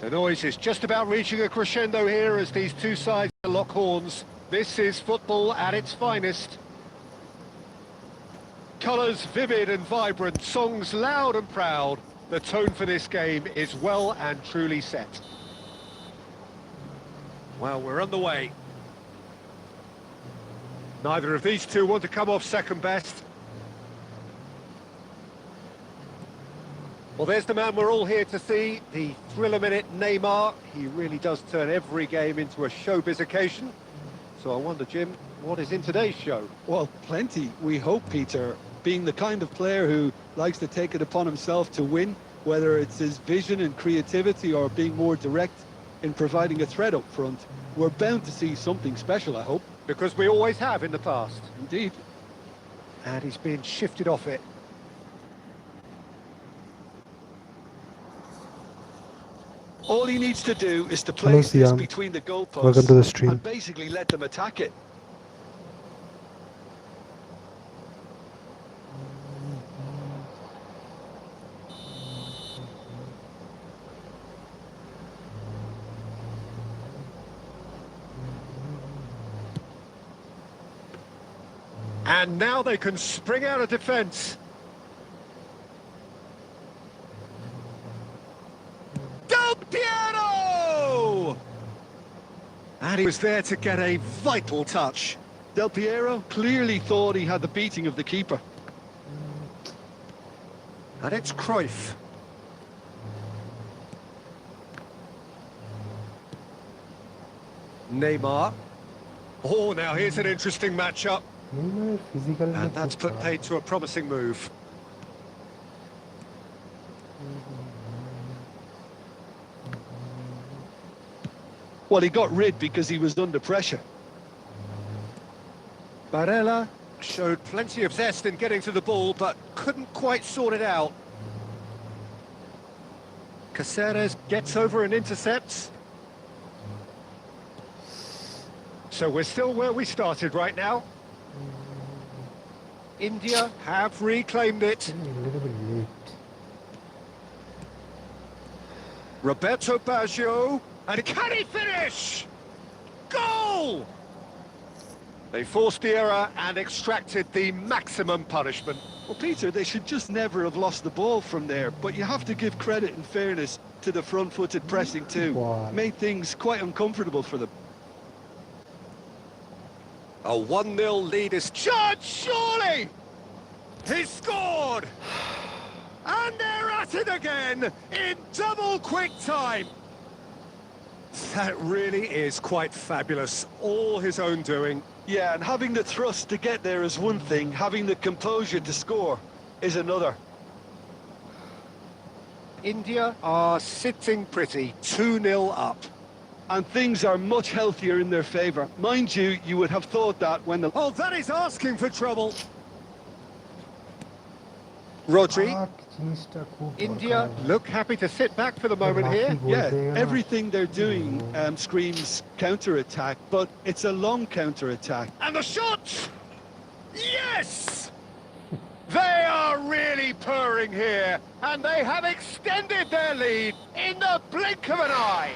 The noise is just about reaching a crescendo here as these two sides lock horns. This is football at its finest. Colours vivid and vibrant, songs loud and proud. The tone for this game is well and truly set. Well, we're underway. Neither of these two want to come off second best. Well, there's the man we're all here to see, the thriller-minute Neymar. He really does turn every game into a showbiz occasion. So I wonder, Jim, what is in today's show? Well, plenty, we hope, Peter. Being the kind of player who likes to take it upon himself to win, whether it's his vision and creativity or being more direct in providing a threat up front, we're bound to see something special, I hope. Because we always have in the past. Indeed. And he's being shifted off it. All he needs to do is to place this between the goalposts Welcome to the stream. and basically let them attack it. And now they can spring out of defence. Del Piero! And he was there to get a vital touch. Del Piero clearly thought he had the beating of the keeper. And it's Cruyff. Neymar. Oh, now here's an interesting matchup. And that's put paid to a promising move. Well, he got rid because he was under pressure. Barella showed plenty of zest in getting to the ball, but couldn't quite sort it out. Caceres gets over and intercepts. So we're still where we started right now. India have reclaimed it. Roberto Baggio, and can he finish? Goal! They forced the error and extracted the maximum punishment. Well, Peter, they should just never have lost the ball from there, but you have to give credit and fairness to the front-footed pressing too. Made things quite uncomfortable for them. A 1-0 lead is charged, surely! He scored! And they're at it again in double quick time. That really is quite fabulous, all his own doing. Yeah, and having the thrust to get there is one thing, having the composure to score is another. India are sitting pretty, 2-0 up. and things are much healthier in their favour. Mind you, you would have thought that when the... Oh, that is asking for trouble. Rodri. India look happy to sit back for the moment here. Yeah, everything they're doing screams counter-attack, but it's a long counter-attack. And the shot! Yes! They are really purring here, and they have extended their lead in the blink of an eye.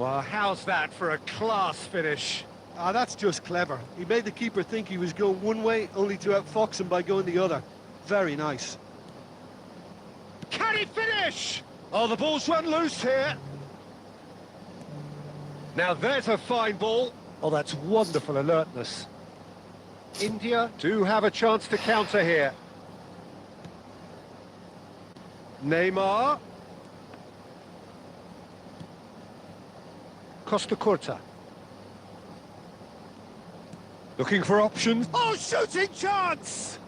Well, how's that for a class finish? Ah, that's just clever. He made the keeper think he was going one way, only to outfox him by going the other. Very nice. Can he finish? Oh, the ball's run loose here. Now there's a fine ball. Oh, that's wonderful alertness. India do have a chance to counter here. Neymar. Costa Curta. Looking for options. Oh, shooting chance!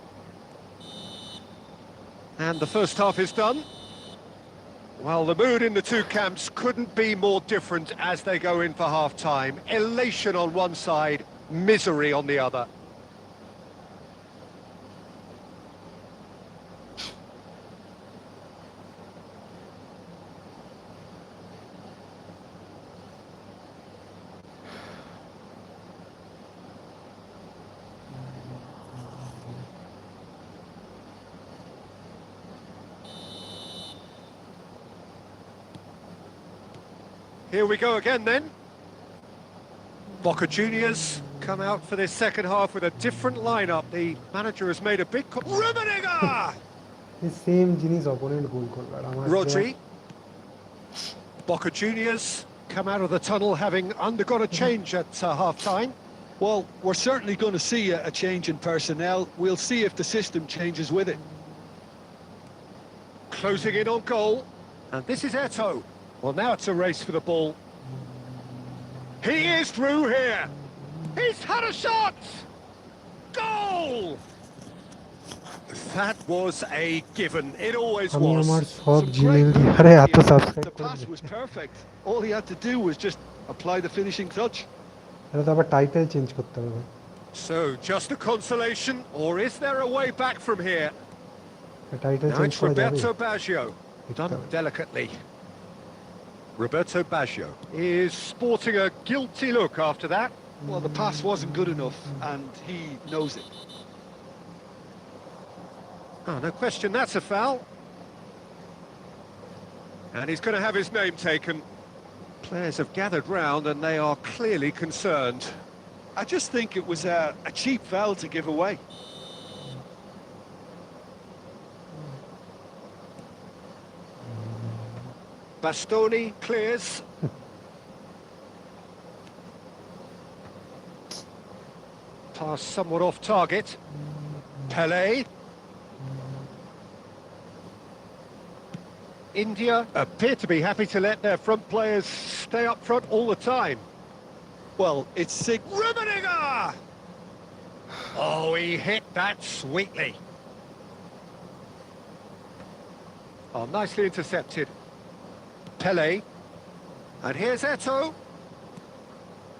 And the first half is done. Well, the mood in the two camps couldn't be more different as they go in for half-time. Elation on one side, misery on the other. Here we go again then. Boca Juniors come out for this second half with a different lineup. The manager has made a big... Rummenigge! The same জিনিস opponent goal করবে আর Rodri. Boca Juniors come out of the tunnel having undergone a change at half-time. Well, we're certainly going to see a change in personnel. We'll see if the system changes with it. Closing in on goal. And this is Eto'o. Well, now it's a race for the ball. He is through here. He's had a shot! Goal! That was a given. It always আমি was. আমার সব Gmail দিয়ে আরে এত The subscribe pass was perfect. All he had to do was just apply the finishing touch. এটা তো আবার title change করতে হবে So, just a consolation, or is there a way back from here? Title Now change it's করা যাবে Roberto Baggio, done delicately. Roberto Baggio is sporting a guilty look after that. Well, the pass wasn't good enough, and he knows it. Oh, no question, that's a foul. And he's going to have his name taken. Players have gathered round and they are clearly concerned. I just think it was a cheap foul to give away. Bastoni clears. Pass somewhat off target. Pelé. India appear to be happy to let their front players stay up front all the time. Well, it's sick. Rummenigge! Oh, he hit that sweetly. Oh, nicely intercepted. Pelé. And here's Eto'o.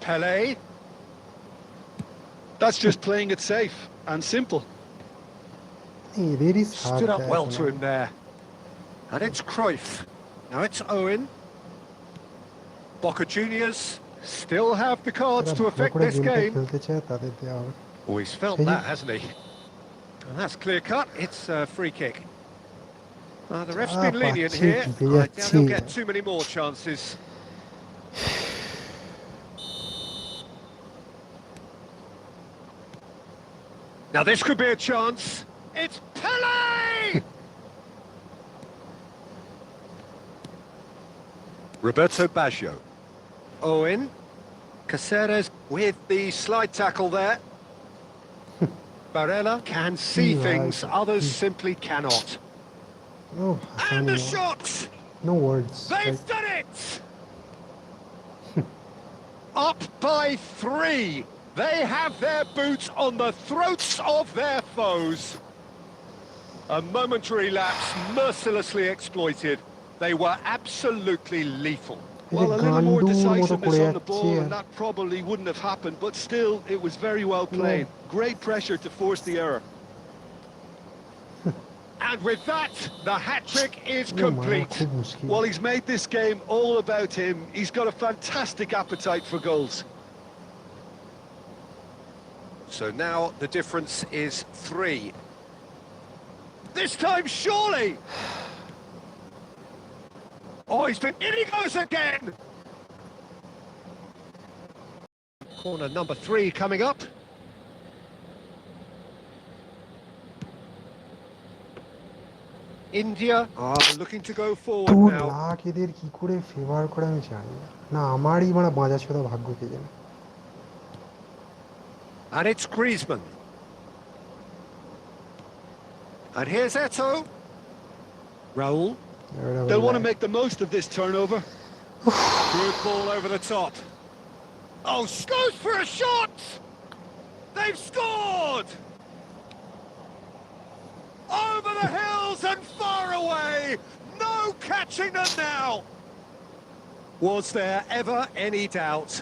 Pelé. That's just playing it safe and simple. এদের is hard Stood up well এখন to him there. And it's Cruyff. Now it's Owen. Boca Juniors still have the cards যারা to ভালো affect করে this গেমটা game. খেলতে চায় তাদের দেওয়া হবে Oh, he's felt Hey. that, hasn't he? And that's clear cut. It's a free kick. The ref's been lenient পাচ্ছি, here. জিতে I doubt যাচ্ছি। he'll get too many more chances. Now this could be a chance. It's Pelé! Roberto Baggio. Owen. Caceres with the slide tackle there. Barella can see Right. things others simply cannot. O And the Hasani shot! no words They've done it! Up by 3. They have their boots on the throats of their foes. A momentary lapse mercilessly exploited. They were absolutely lethal. এই যে Well, a little more গান্ডুর মতো decisiveness করে on the যাচ্ছে ball, R and that probably wouldn't have happened, but still, it was very well played. Great pressure to force the error. And with that, the hat-trick is এগুলো মারা complete. খুব মুশকিল। Well, he's made this game all about him. He's got a fantastic appetite for goals. So now the difference is 3. This time, surely! Oh, in he goes again! Corner number 3 coming up. India are looking to go forward তোর now. Lakh এদের কি করে favour করে আমি জানি না। না আমারই মানে বাঁচা ছিল ভাগ্য কে জানে। And it's Griezmann. And here's Eto. Raul. They'll want to make the most of this turnover. Good ball over the top. Oh, goes for a shot! They've scored! Over the hills and far away! No catching them now! Was there ever any doubt?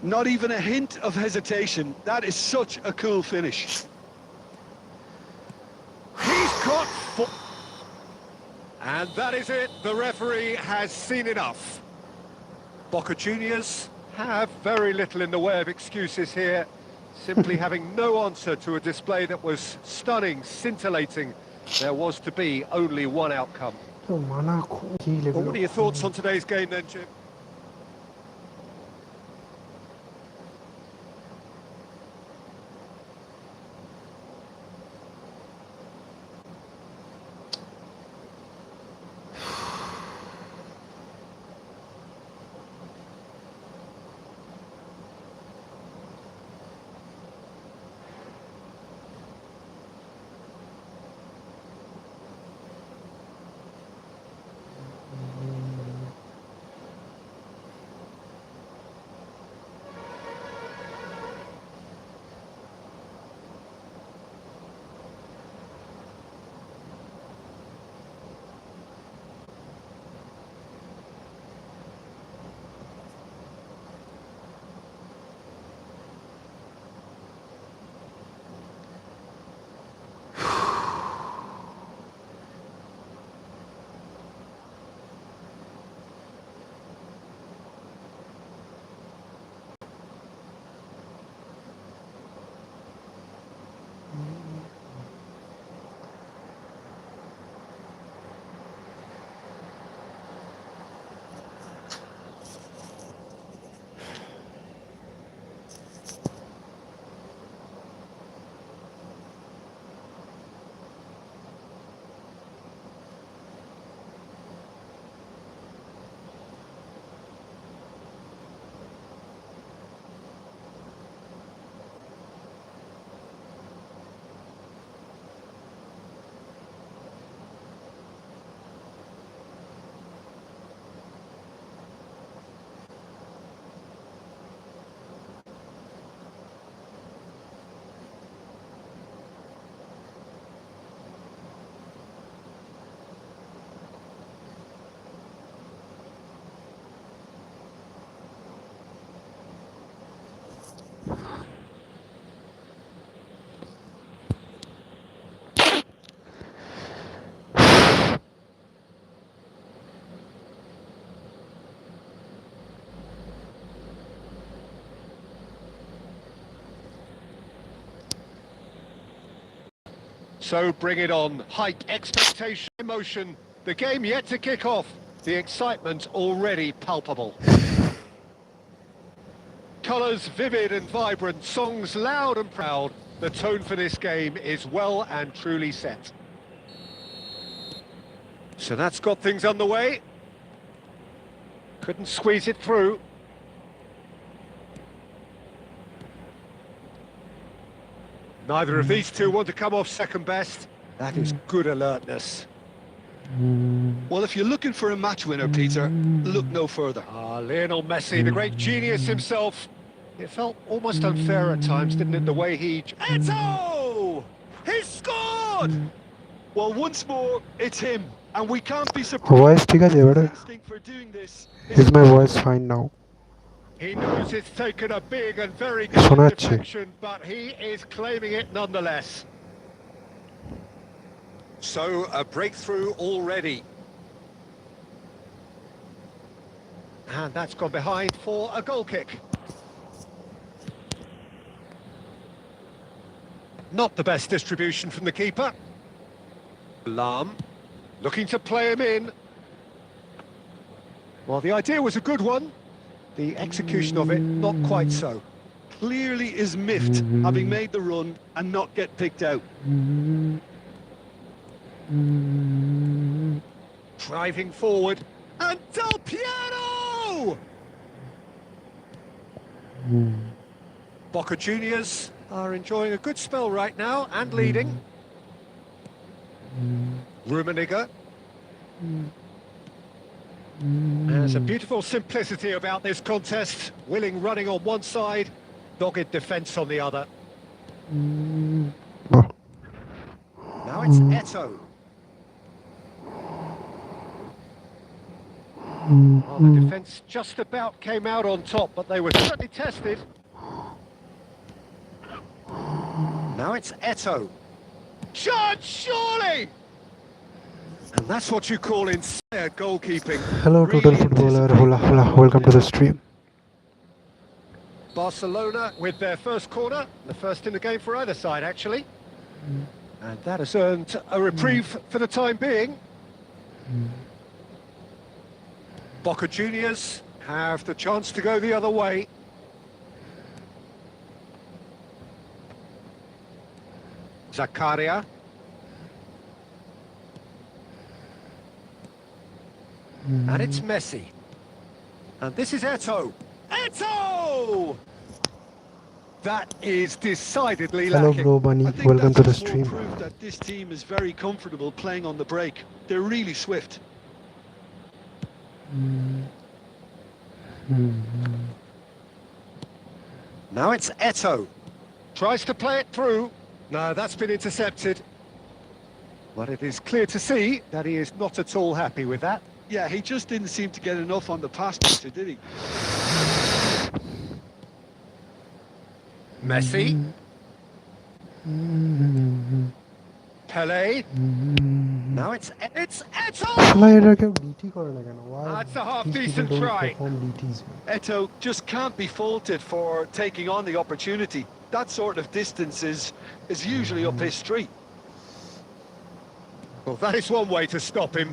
Not even a hint of hesitation. That is such a cool finish. He's got four. And that is it. The referee has seen enough. Boca Juniors have very little in the way of excuses here. Simply having no answer to a display that was stunning, scintillating. There was to be only one outcome. তো মানা খুব কি Well, level. what are your thoughts on today's game then, Jim? So bring it on. Hype, expectation, emotion. The game yet to kick off. The excitement already palpable. Colours vivid and vibrant, songs loud and proud. The tone for this game is well and truly set. So that's got things underway. Couldn't squeeze it through. Neither of these two want to come off second best. That is good alertness. Well, if you're looking for a match winner, Peter, look no further. Ah, Lionel Messi, the great genius himself. It felt almost unfair at times, didn't it, the way he... Eto! He scored! Well, once more, it's him. And we can't be surprised. Voice ঠিক আছে এবারে? Instinct for doing this Is my voice fine now? He knows it's taken a big and very শোনা good যাচ্ছে? deflection, but he is claiming it nonetheless. So, a breakthrough already. And that's gone behind for a goal kick. Not the best distribution from the keeper. Lam, looking to play him in. Well, the idea was a good one. The execution of it, not quite so. clearly is miffed, having made the run and not get picked out. Driving forward, and Del Piero! Boca Juniors are enjoying a good spell right now and leading. Rummenigge. There's a beautiful simplicity about this contest. Willing running on one side, dogged defence on the other. Now it's Eto. Well, the defence just about came out on top, but they were certainly tested. Now it's Eto. Shot, surely! And that's what you call inspired goalkeeping. Hello total footballer, hola, welcome to the stream. Barcelona with their first corner, the first in the game for either side actually. And that has earned a reprieve for the time being. Boca Juniors have the chance to go the other way. Zakaria. And it's Messi. And this is Eto. Eto! That is decidedly Hello lacking. bro Bunny, I think welcome to the that's more stream. proof that this team is very comfortable playing on the break. They're really swift. Now it's Eto. Tries to play it through. No, that's been intercepted. But it is clear to see that he is not at all happy with that. Yeah, he just didn't seem to get enough on the pass, Peter, did he? Messi. Pele. Now it's Eto! শালা এরা কেউ DT করে না কেন? Why That's a half these people decent don't try. perform DTs, man? Eto just can't be faulted for taking on the opportunity. That sort of distance is usually up his street. Well, that is one way to stop him.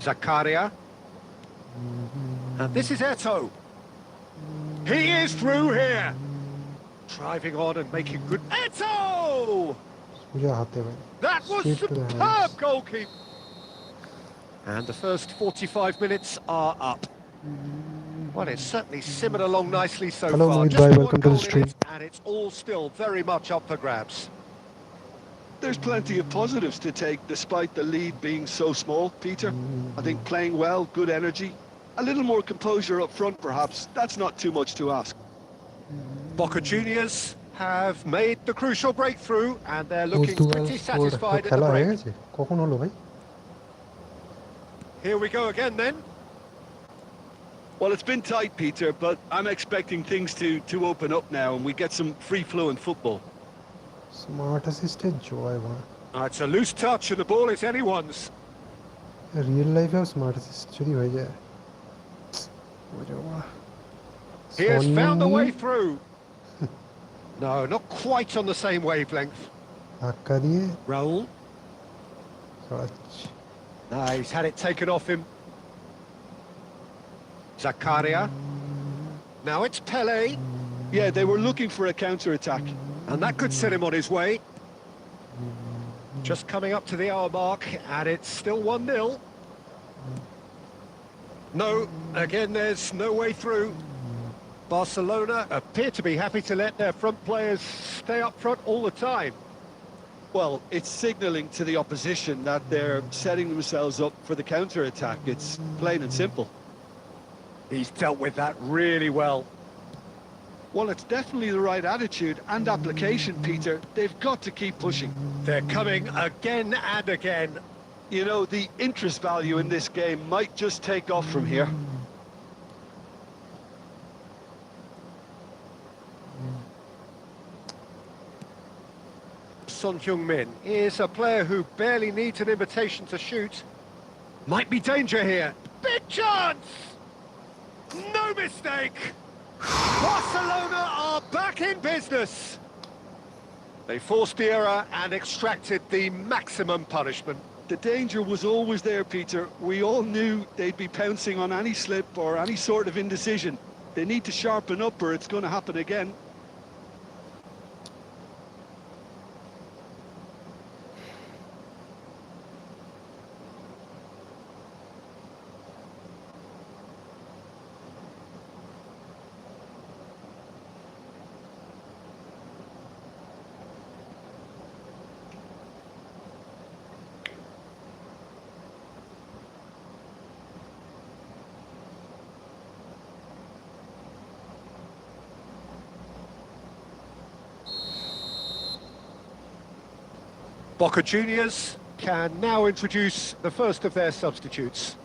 Zakaria. And this is Eto. He is through here. Driving on and making good... Eto! সোজা হাতে ভাই। That was Straight to the superb hands. goalkeeping. And the first 45 minutes are up. Well, it's certainly simmered along nicely so Hello, far. Mohit Just bhai, one welcome to the goal in stream. it, and it's all still very much up for grabs. There's plenty of positives to take despite the lead being so small, Peter. I think playing well, good energy, a little more composure up front perhaps. That's not too much to ask. Boca Juniors have made the crucial breakthrough, and they're looking Portugal pretty score satisfied at the খেলা হয়ে break. গেছে? কখন হলো ভাই? Here we go again then. Well, it's been tight, Peter, but I'm expecting things to open up now and we get some free-flowing football. Smart অ্যাসিস্টের জয় ভাই। It's a loose touch and the ball is anyone's. Real লাইফেও smart assist যদি হয়ে যায়। ওরে বাবা। He has found a সনি way through. No, not quite on the same wavelength. ধাক্কা দিয়ে Raul. ছড়াচ্ছে। No, he's had it taken off him. Zakaria. Now it's Pele. Yeah, they were looking for a counter-attack. And that could set him on his way. Just coming up to the hour mark, and it's still 1-0. No, again, there's no way through. Barcelona appear to be happy to let their front players stay up front all the time. Well, it's signalling to the opposition that they're setting themselves up for the counter-attack. It's plain and simple. He's dealt with that really well. Well, it's definitely the right attitude and application, Peter. They've got to keep pushing. They're coming again and again. You know, the interest value in this game might just take off from here. Son Heung-min is a player who barely needs an invitation to shoot. Might be danger here. Big chance! No mistake! Barcelona are back in business. They forced the error and extracted the maximum punishment. The danger was always there, Peter. We all knew they'd be pouncing on any slip or any sort of indecision. They need to sharpen up or it's going to happen again. Boca Juniors can now introduce the first of their substitutes.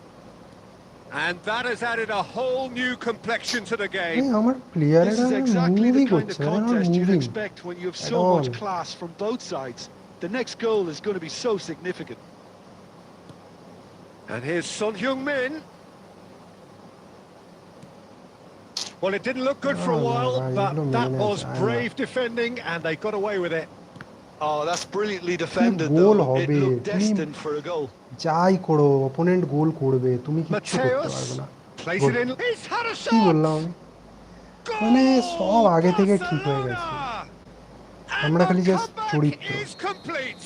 And that has added a whole new complexion to the game. This is exactly the kind of contest you'd moving expect when you have at so all. much class from both sides. The next goal is going to be so significant. And here's Son Heung-min. Well, it didn't look good for a while, but that was brave defending, and they got away with it. Oh, that's brilliantly defended, goal though. It hobe, looked তুমি destined for a goal. যাই করো opponent গোল করবে তুমি কিচ্ছু করতে পারবে Mateus না plays it in. He's had a কি shot. বললাম আমি মানে সব আগে থেকে ঠিক হয়ে গেছে আমরা খালি জাস্ট চরিত্র Is complete.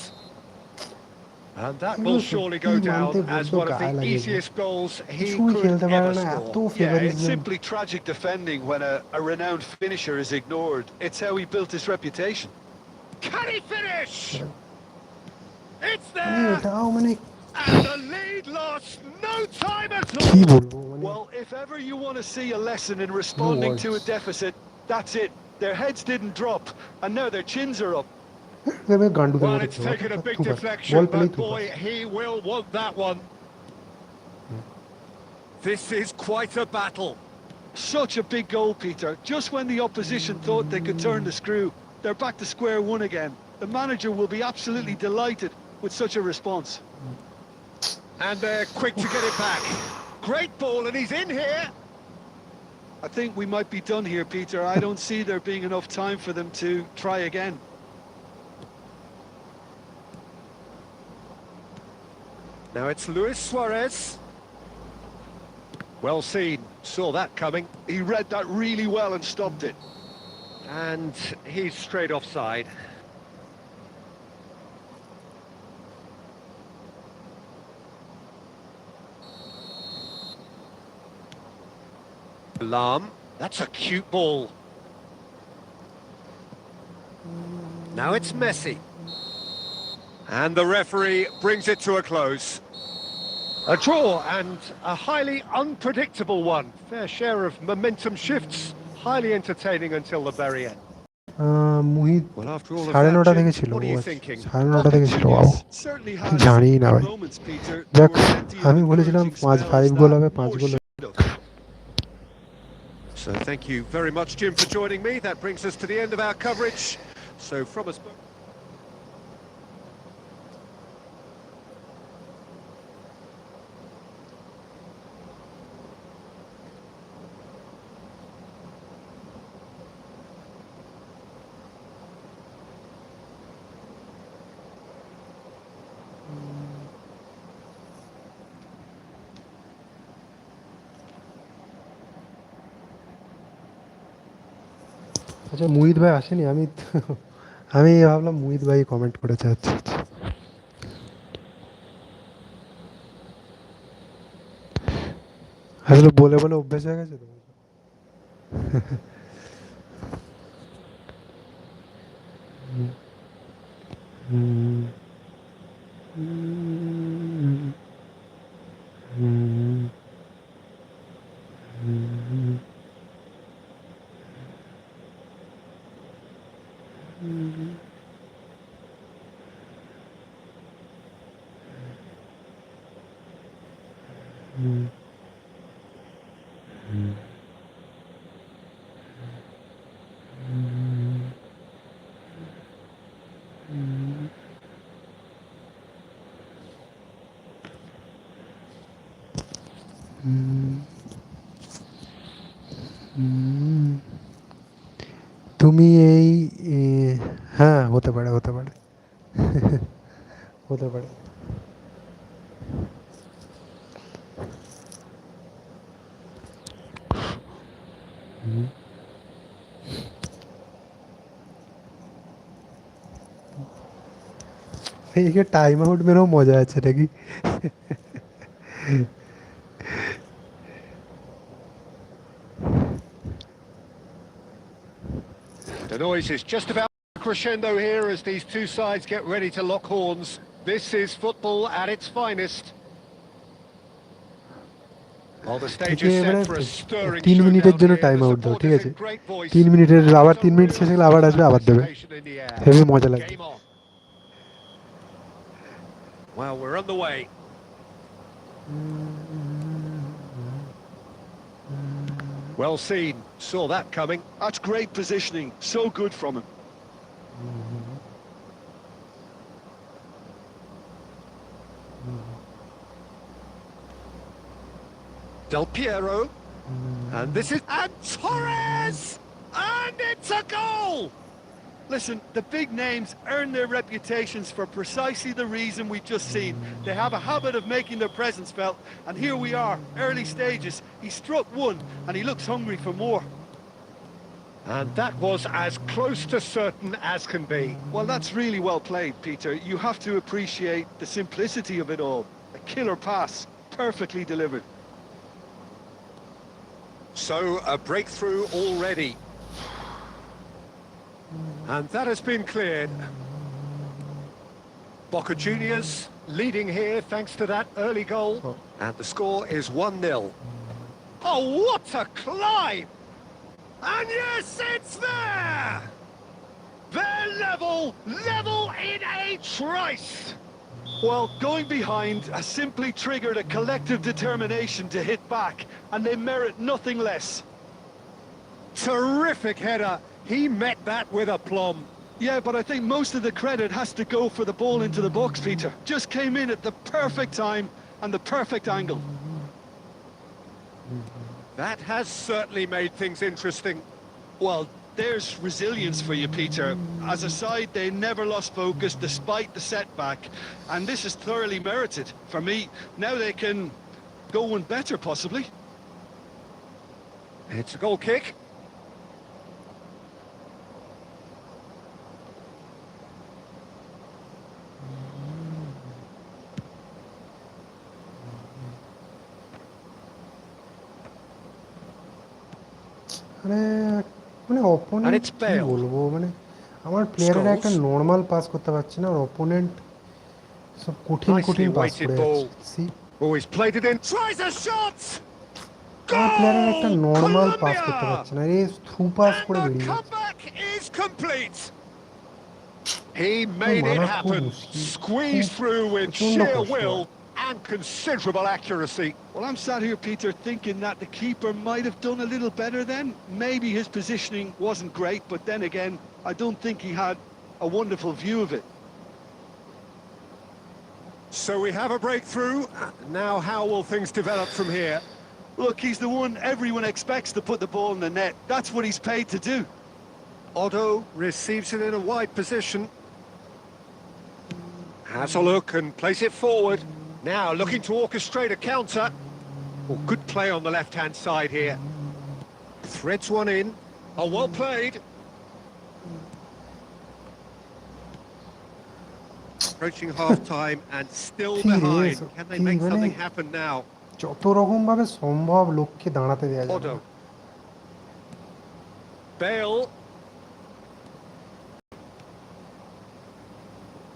And that এগুলো will surely go সত্যি down মানতে as বড্ড one of গায়ে the লাগে যে। easiest goals he কিছুই could খেলতে পারে ever না এত score. Yeah, it's favouritism simply tragic defending when a renowned finisher is ignored. It's how he built his reputation. Can he finish? It's মানে there. এটাও মানে And the lead lost no time at কি all. বলবো মানে Well, if ever you want to see a lesson in responding to a words. deficit, that's it. Their heads didn't drop, and now their chins are up. এভাবে গান্ডুদের Well, মতো it's খেলো, taken a big থুপাস। deflection, বল পেলেই but থুপাস। boy, he will want that one. This is quite a battle. Such a big goal, Peter. Just when the opposition thought they could turn the screw, they're back to square one again. The manager will be absolutely delighted with such a response. And they're quick to get it back. Great ball, and he's in here. I think we might be done here, Peter. I don't see there being enough time for them to try again. Now it's Luis Suarez. Well seen, saw that coming. He read that really well and stopped it. And he's straight offside. Lam, that's a cute ball. Now it's Messi. And the referee brings it to a close. A draw and a highly unpredictable one. Fair share of momentum shifts. Highly entertaining until the very end. Muhith Well, after all of সাড়ে that, নটা Jim, থেকে ছিল what are you আচ্ছা, thinking? সাড়ে নটা থেকে ছিল বাবু Certainly has জানি না ভাই moments, Peter. যাক There were plenty of আমি বলেছিলাম encouraging 5 spells গোল that হবে 5 more goal shadow. So thank you very much, Jim, for joining me. That brings us to the end of our coverage. So from us... আচ্ছা মুহিত ভাই আসেনি আমি ভাবলাম মুহিত ভাই comment করেছে আচ্ছা আচ্ছা আসলে বলে বলে অভ্যাস হয়ে গেছে তো তুমি এই হ্যাঁ হতে পারে হতে পারে হতে পারে ये टाइम आउट में मजा আছে নাকি The noise is just about crescendo here as these two sides get ready to lock horns. This is football at its finest. Well, the stage is set for a stirring 3 মিনিটের জন্য showdown time here. Out The দাও ঠিক supporters আছে in great voice. 3 মিনিটের আবার 3 minute শেষে গেলে আবার আসবে আবার দেবে হেভি মজা লাগবে Game on. Well, we're on the way. Well seen. Saw that coming. That's great positioning. So good from him. Del Piero. And this is... And Torres! And it's a goal! Listen, the big names earn their reputations for precisely the reason we've just seen. They have a habit of making their presence felt, and here we are, early stages. He struck one, and he looks hungry for more. And that was as close to certain as can be. Well, that's really well played, Peter. You have to appreciate the simplicity of it all. A killer pass, perfectly delivered. So, a breakthrough already. And that has been cleared. Boca Juniors leading here thanks to that early goal. And the score is 1-0. Oh, what a climb! And yes, it's there! They're level in a trice! Well, going behind has simply triggered a collective determination to hit back, and they merit nothing less. Terrific header. He met that with aplomb. Yeah, but I think most of the credit has to go for the ball into the box, Peter. Just came in at the perfect time and the perfect angle. That has certainly made things interesting. Well, there's resilience for you, Peter. As a side, they never lost focus despite the setback, and this is thoroughly merited. For me, now they can go one better, possibly. It's a goal kick. মানে opponent কি বলবো মানে আমার প্লেয়াররা একটা normal pass করতে পারছে না আর অপোনেন্ট সব কঠিন কঠিন পাস করে যাচ্ছে Oh, he's played it in. Tries a shot. আমার প্লেয়াররা একটা নরমাল পাস করতে পারছে না এই থ্রু পাস করে বেরিয়ে যাচ্ছে Comeback is complete. He made it happen. Squeezed through with sheer will and considerable accuracy. Well, I'm sat here, Peter, thinking that the keeper might have done a little better then. Maybe his positioning wasn't great, but then again, I don't think he had a wonderful view of it. So we have a breakthrough. Now how will things develop from here? Look, he's the one everyone expects to put the ball in the net. That's what he's paid to do. Otto receives it in a wide position. Has a look and plays it forward. Now looking to orchestrate a counter. Oh, good play on the left-hand side here. Threads one in. Oh, well played. Approaching half-time and still behind. Can they make something happen now? যত রকম ভাবে সম্ভব লক্ষ্যে দাঁড়াতে দেয়া যাবে Otto. Bale.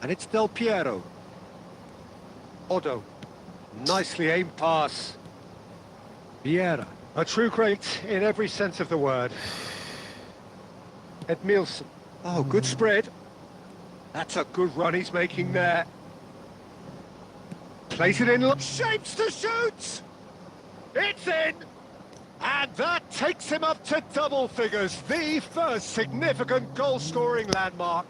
And it's Del Piero. Otto. Nicely aimed pass. Vieira. A true great in every sense of the word. Edmilson. Oh, good spread. That's a good run he's making there. Place it in. Shapes to shoot. It's in! And that takes him up to double figures, the first significant goal-scoring landmark.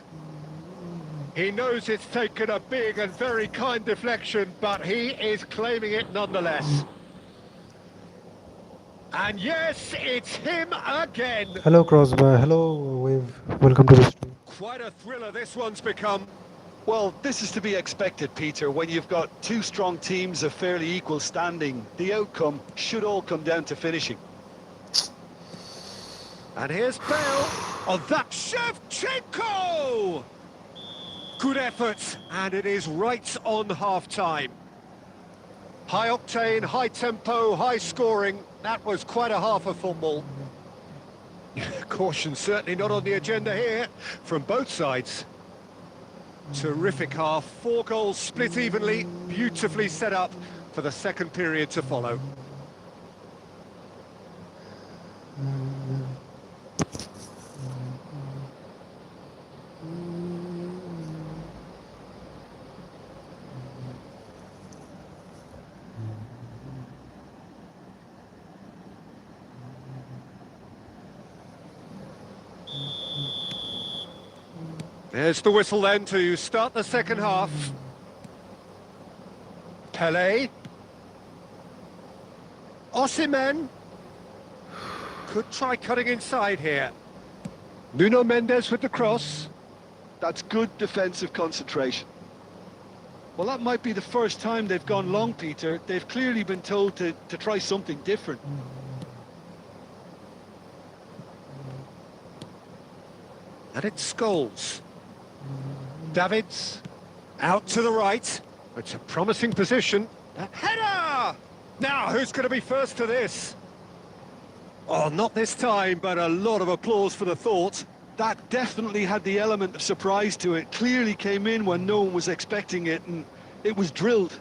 He knows it's taken a big and very kind deflection, but he is claiming it nonetheless. And yes, it's him again. Hello Crossbar, hello Wave, welcome to the stream. Quite a thriller this one's become. Well, this is to be expected, Peter. When you've got two strong teams of fairly equal standing, the outcome should all come down to finishing. And here's Bale. Oh, that's Shevchenko! Good effort, and it is right on half-time. High octane, high tempo, high scoring. That was quite a half of football. Caution certainly not on the agenda here from both sides. Terrific half, 4 goals split evenly, beautifully set up for the second period to follow. There's the whistle then to start the second half. Pelé. Osimhen. Could try cutting inside here. Nuno Mendes with the cross. That's good defensive concentration. Well, that might be the first time they've gone long, Peter. They've clearly been told to try something different. And it's Scholes. Davids, out to the right. It's a promising position. Header! Now, who's going to be first to this? Oh, not this time, but a lot of applause for the thought. That definitely had the element of surprise to it. Clearly came in when no one was expecting it, and it was drilled.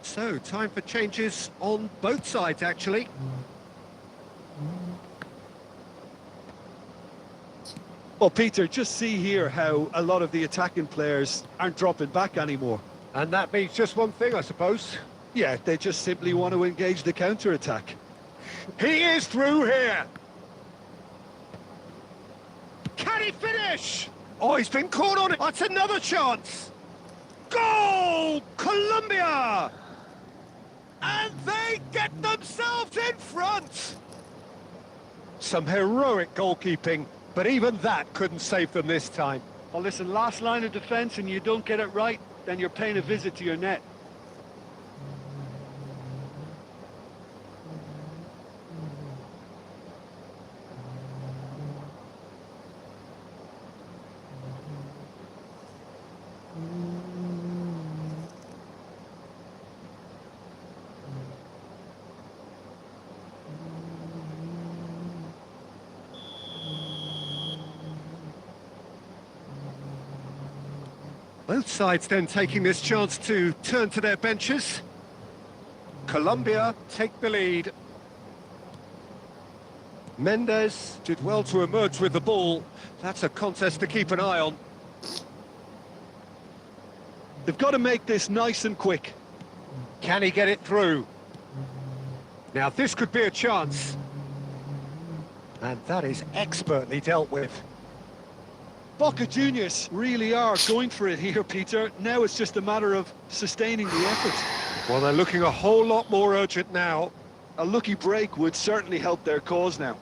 So, time for changes on both sides, actually. Well, Peter, just see here how a lot of the attacking players aren't dropping back anymore. And that means just one thing, I suppose. Yeah, they just simply want to engage the counter-attack. He is through here! Can he finish? Oh, he's been caught on it. That's another chance. Goal! Colombia! And they get themselves in front! Some heroic goalkeeping, but even that couldn't save them this time. Well, listen, last line of defence and you don't get it right, then you're paying a visit to your net. Both sides then taking this chance to turn to their benches. Colombia take the lead. Mendes did well to emerge with the ball. That's a contest to keep an eye on. They've got to make this nice and quick. Can he get it through? Now this could be a chance. And that is expertly dealt with. Boca Juniors really are going for it here, Peter. Now it's just a matter of sustaining the effort. Well, they're looking a whole lot more urgent now. A lucky break would certainly help their cause now.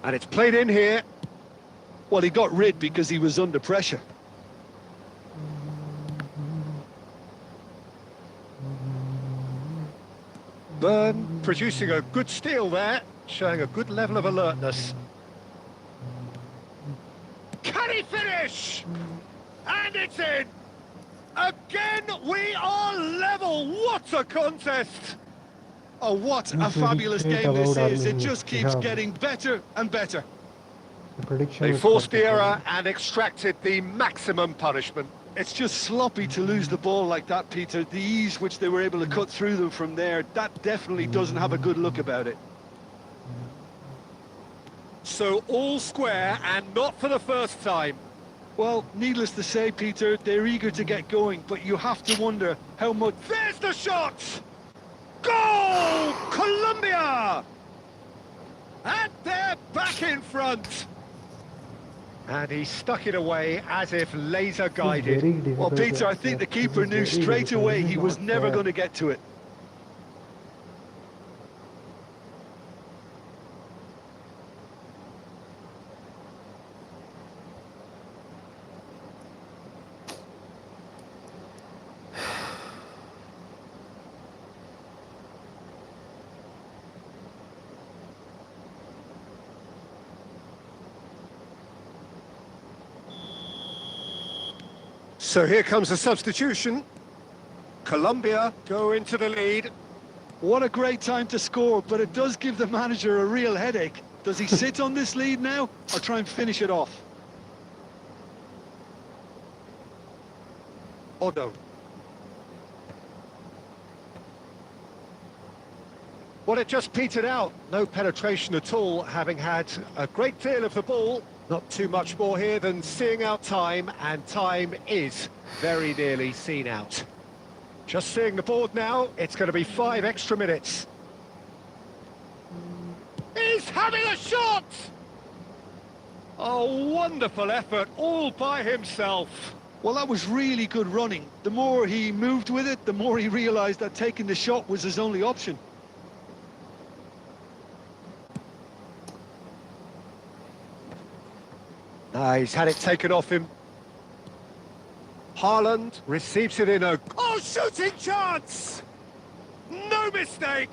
And it's played in here. Well, he got rid because he was under pressure. Burn producing a good steal there, showing a good level of alertness. Can he finish? And it's in! Again, we are level! What a contest! Oh, what a fabulous game this is. It just keeps getting better and better. They forced the error and extracted the maximum punishment. It's just sloppy to lose the ball like that, Peter. The ease which they were able to cut through them from there, that definitely doesn't have a good look about it. So all square, and not for the first time. Well, needless to say, Peter, they're eager to get going, but you have to wonder how much... There's the shot! Goal! Colombia! And they're back in front. And he stuck it away as if laser guided. Well, Peter, I think the keeper knew straight away he was never going to get to it. So here comes the substitution. Colombia go into the lead. What a great time to score, but it does give the manager a real headache. Does he sit on this lead now, or try and finish it off? Odo. Well, it just petered out. No penetration at all, having had a great deal of the ball. Not too much more here than seeing out time, and time is very nearly seen out. Just seeing the board now, it's going to be 5 extra minutes. He's having a shot! A wonderful effort, all by himself. Well, that was really good running. The more he moved with it, the more he realised that taking the shot was his only option. He's had it taken off him. Haaland receives it in a... Oh, shooting chance! No mistake!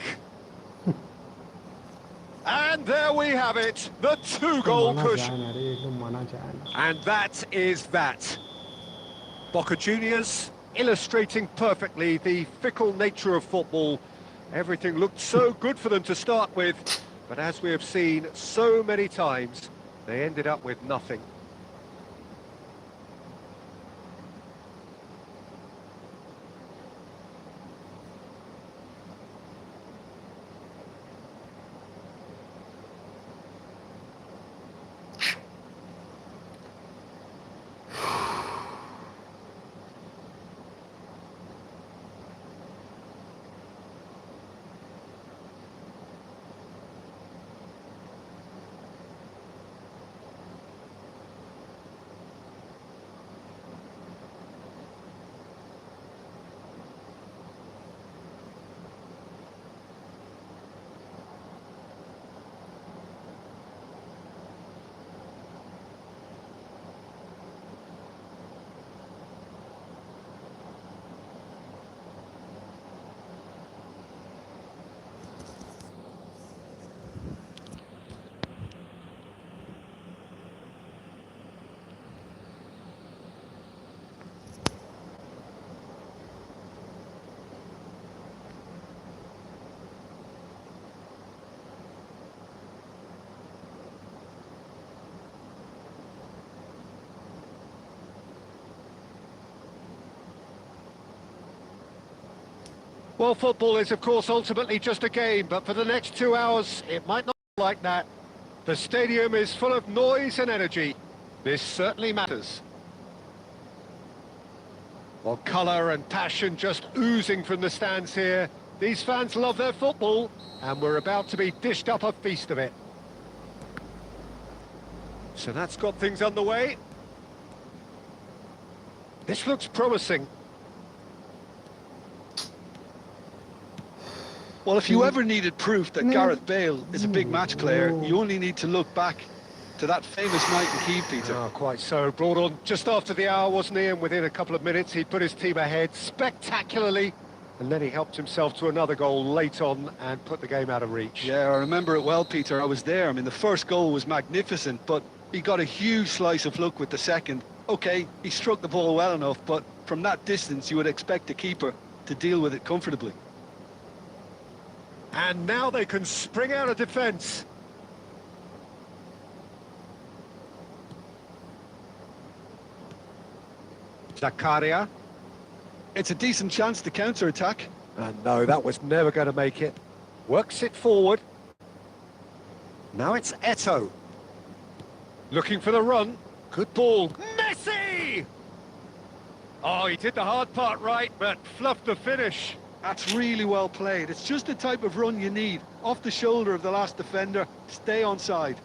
And there we have it, the 2-goal cushion. And that is that. Boca Juniors illustrating perfectly the fickle nature of football. Everything looked so good for them to start with, but as we have seen so many times, they ended up with nothing. Well, football is, of course, ultimately just a game, but for the next 2 hours, it might not be like that. The stadium is full of noise and energy. This certainly matters. Well, colour and passion just oozing from the stands here. These fans love their football, and we're about to be dished up a feast of it. So that's got things underway. This looks promising. Well, if you ever needed proof that Gareth Bale is a big match player, you only need to look back to that famous night in Kiev, Peter. Oh, quite so. Brought on just after the hour, wasn't he? And within a couple of minutes, he put his team ahead spectacularly. And then he helped himself to another goal late on and put the game out of reach. Yeah, I remember it well, Peter. I was there. I mean, the first goal was magnificent, but he got a huge slice of luck with the second. Okay, he struck the ball well enough, but from that distance, you would expect the keeper to deal with it comfortably. And now they can spring out of defence. Zakaria. It's a decent chance to counter-attack. And no, that was never going to make it. Works it forward. Now it's Eto'o. Looking for the run. Good ball. Messi! Oh, he did the hard part right, but fluffed the finish. That's really well played. It's just the type of run you need. Off the shoulder of the last defender, stay onside.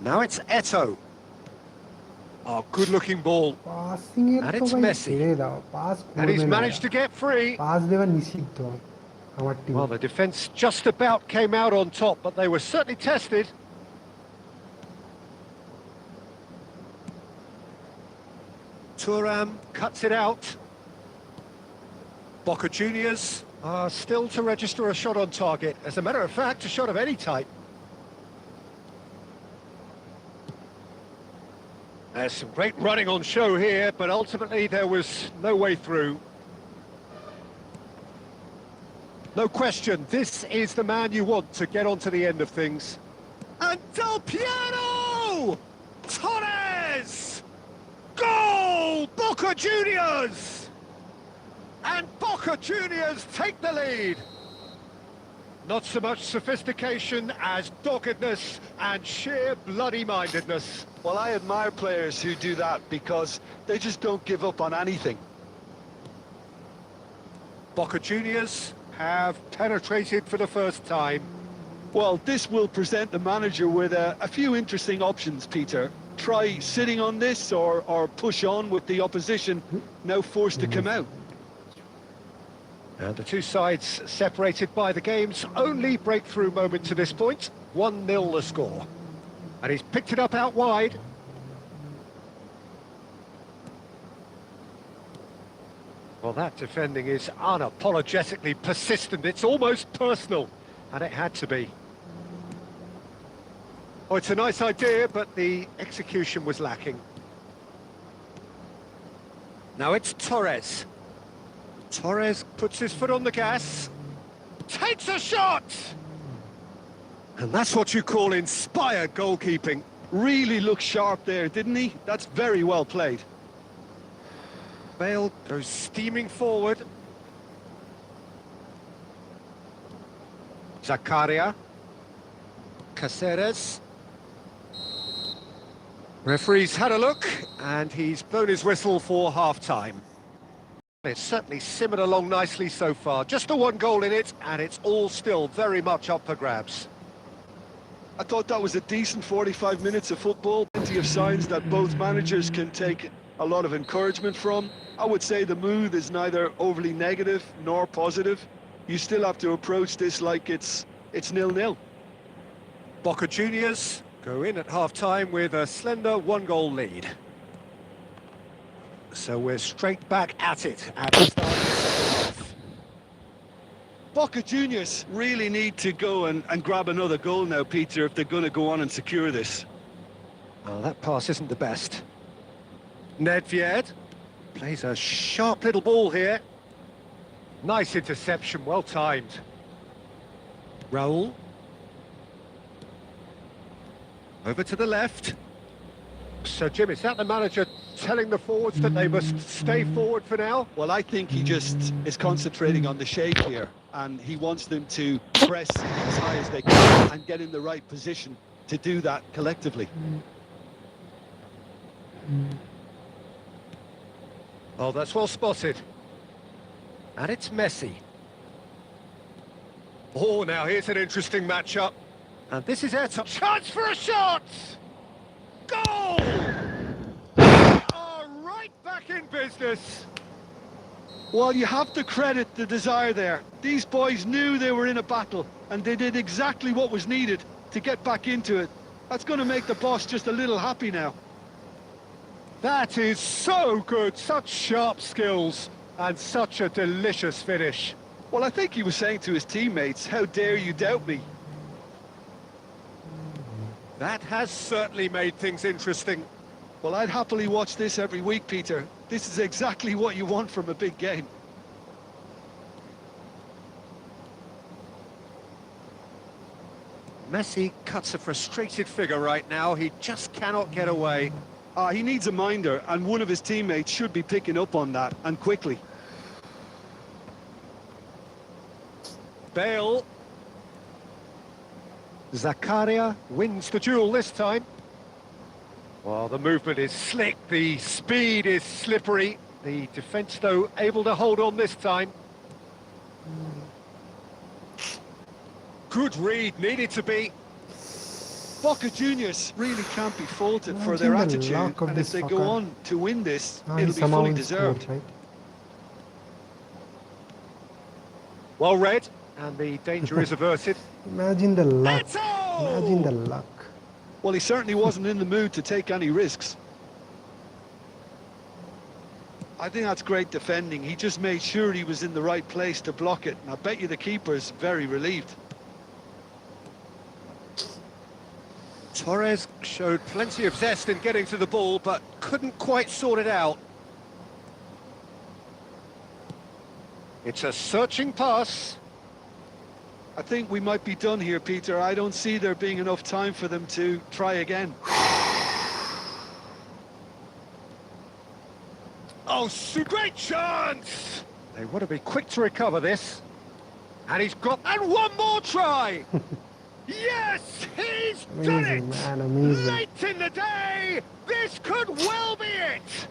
Now it's Eto'o. Oh, good-looking ball. Passing And it's Messi. And he's managed to get free. Pass দেওয়া নিষিদ্ধ আমার team. Well, the defence just about came out on top, but they were certainly tested. Thuram cuts it out. Boca Juniors are still to register a shot on target. As a matter of fact, a shot of any type. There's some great running on show here, but ultimately there was no way through. No question, this is the man you want to get onto the end of things. And Del Piero! Torres! Goal! Boca Juniors! And Boca Juniors take the lead. Not so much sophistication as doggedness and sheer bloody-mindedness. Well, I admire players who do that because they just don't give up on anything. Boca Juniors have penetrated for the first time. Well, this will present the manager with a few interesting options, Peter. Try sitting on this or push on with the opposition now forced to come out. And the two sides separated by the game's only breakthrough moment to this point. 1-0 the score. And he's picked it up out wide. Well, that defending is unapologetically persistent. It's almost personal. And it had to be. Oh, it's a nice idea, but the execution was lacking. Now it's Torres. Torres puts his foot on the gas. Takes a shot! And that's what you call inspired goalkeeping. Really looked sharp there, didn't he? That's very well played. Bale goes steaming forward. Zakaria. Caceres. Referee's had a look, and he's blown his whistle for half-time. It's certainly simmered along nicely so far. Just the one goal in it, and it's all still very much up for grabs. I thought that was a decent 45 minutes of football. Plenty of signs that both managers can take a lot of encouragement from. I would say the mood is neither overly negative nor positive. You still have to approach this like it's 0-0. Boca Juniors go in at half-time with a slender one-goal lead. So we're straight back at it at the start of the second half. Boca Juniors really need to go and grab another goal now, Peter, if they're going to go on and secure this. Oh, that pass isn't the best. Nedved plays a sharp little ball here. Nice interception, well timed. Raul. Over to the left. So, Jim, is that the manager telling the forwards that they must stay forward for now? Well, I think he just is concentrating on the shape here, and he wants them to press as high as they can and get in the right position to do that collectively. Oh, that's well spotted. And it's Messi. Oh, now here's an interesting matchup. And this is Eto. Chance for a shot! Goal! They are right back in business. Well, you have to credit the desire there. These boys knew they were in a battle, and they did exactly what was needed to get back into it. That's going to make the boss just a little happy now. That is so good, such sharp skills, and such a delicious finish. Well, I think he was saying to his teammates, how dare you doubt me? That has certainly made things interesting. Well, I'd happily watch this every week, Peter. This is exactly what you want from a big game. Messi cuts a frustrated figure right now. He just cannot get away. He needs a minder, and one of his teammates should be picking up on that, and quickly. Bale. Zakaria wins the duel this time. Well, the movement is slick, the speed is slippery. The defence, though, able to hold on this time. Good read, needed to be. Boca Juniors really can't be faulted for Imagine their the attitude, luck of and if this they go fucker. on to win this, He it'll be somehow fully scored, deserved. right? Well read, and the danger is averted. Imagine the luck. Eto! Imagine the luck. Well, he certainly wasn't in the mood to take any risks. I think that's great defending. He just made sure he was in the right place to block it, and I bet you the keeper's very relieved. Torres showed plenty of zest in getting to the ball, but couldn't quite sort it out. It's a searching pass. I think we might be done here, Peter. I don't see there being enough time for them to try again. Oh, great chance! They want to be quick to recover this. And he's got... And one more try! Yes, he's done it! Amazing, man, amazing. Late in the day, this could well be it!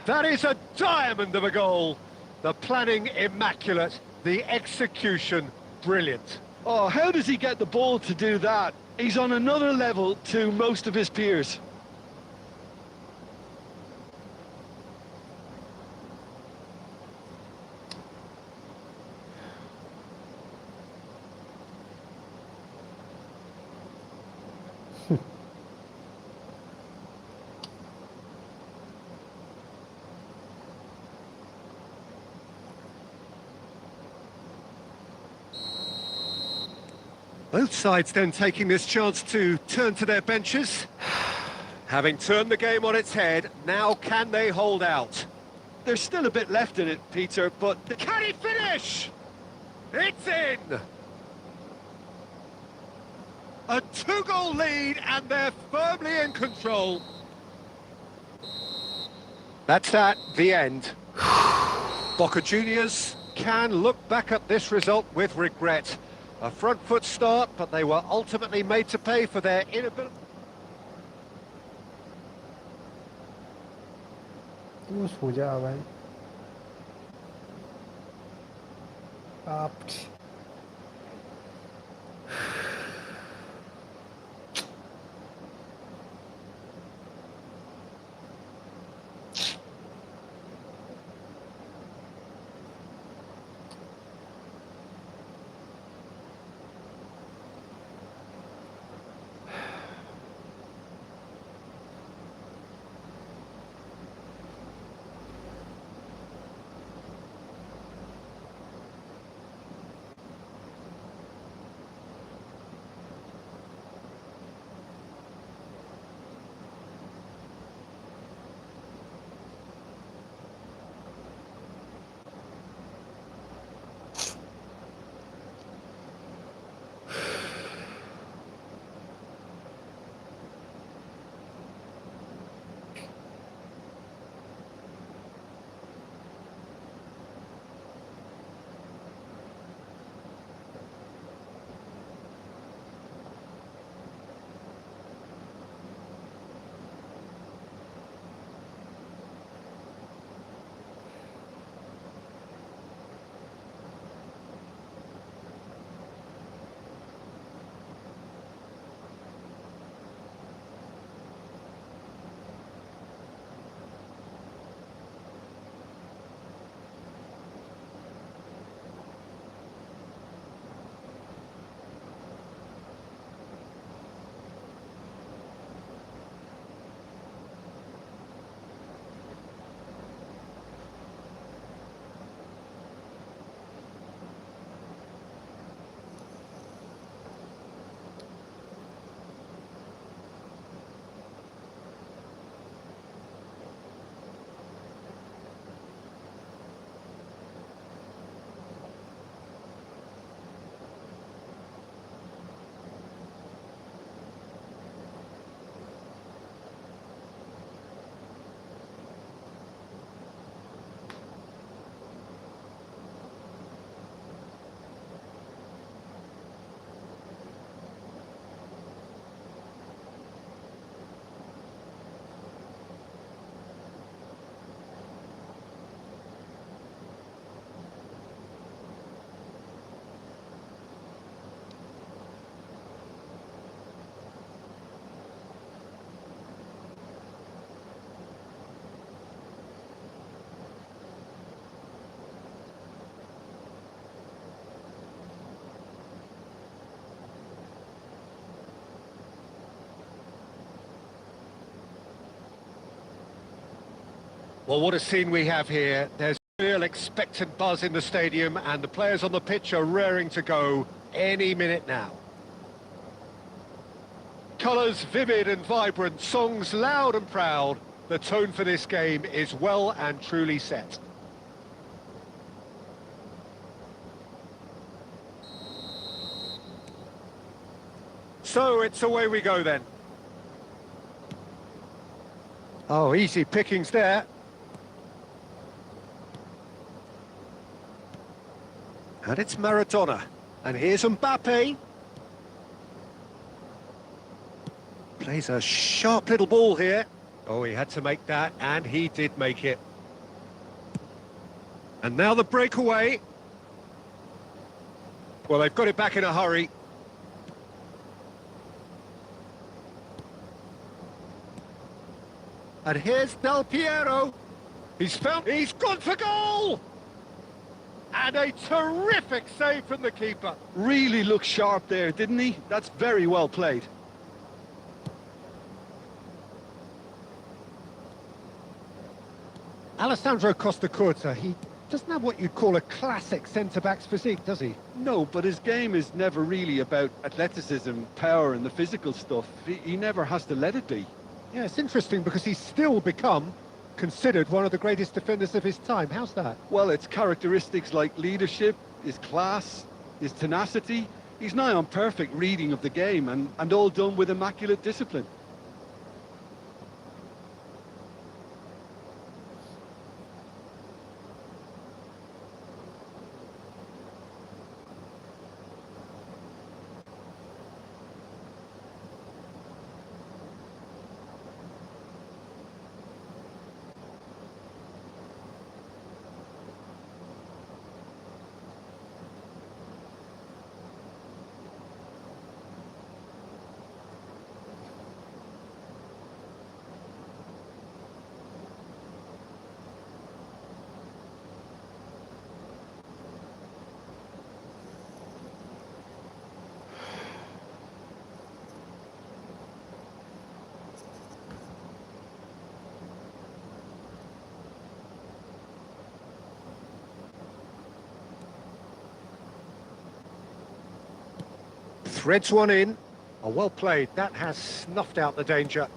That is a diamond of a goal. The planning immaculate, the execution brilliant. Oh, how does he get the ball to do that? He's on another level to most of his peers. Both sides then taking this chance to turn to their benches. Having turned the game on its head, now can they hold out? There's still a bit left in it, Peter, but... Can he finish? It's in! A two-goal lead and they're firmly in control. That's the end. Boca Juniors can look back at this result with regret. A front foot start, but they were ultimately made to pay for their inability. तू सो जा भाई आप Well, what a scene we have here. There's real expectant buzz in the stadium, and the players on the pitch are raring to go any minute now. Colours vivid and vibrant, songs loud and proud. The tone for this game is well and truly set. So it's away we go then. Oh, easy pickings there. And it's Maradona. And here's Mbappe. Plays a sharp little ball here. Oh, he had to make that, and he did make it. And now the breakaway. Well, they've got it back in a hurry. And here's Del Piero. He's gone for goal! And a terrific save from the keeper. Really looked sharp there, didn't he? That's very well played. Alessandro Costa Curta, he doesn't have what you'd call a classic centre-back's physique, does he? No, but his game is never really about athleticism, power and the physical stuff. He never has to let it be. Yeah, it's interesting because he's still become considered one of the greatest defenders of his time. How's that? Well, it's characteristics like leadership, his class, his tenacity. He's nigh on perfect reading of the game and all done with immaculate discipline. Threads one in. Oh, well played. That has snuffed out the danger.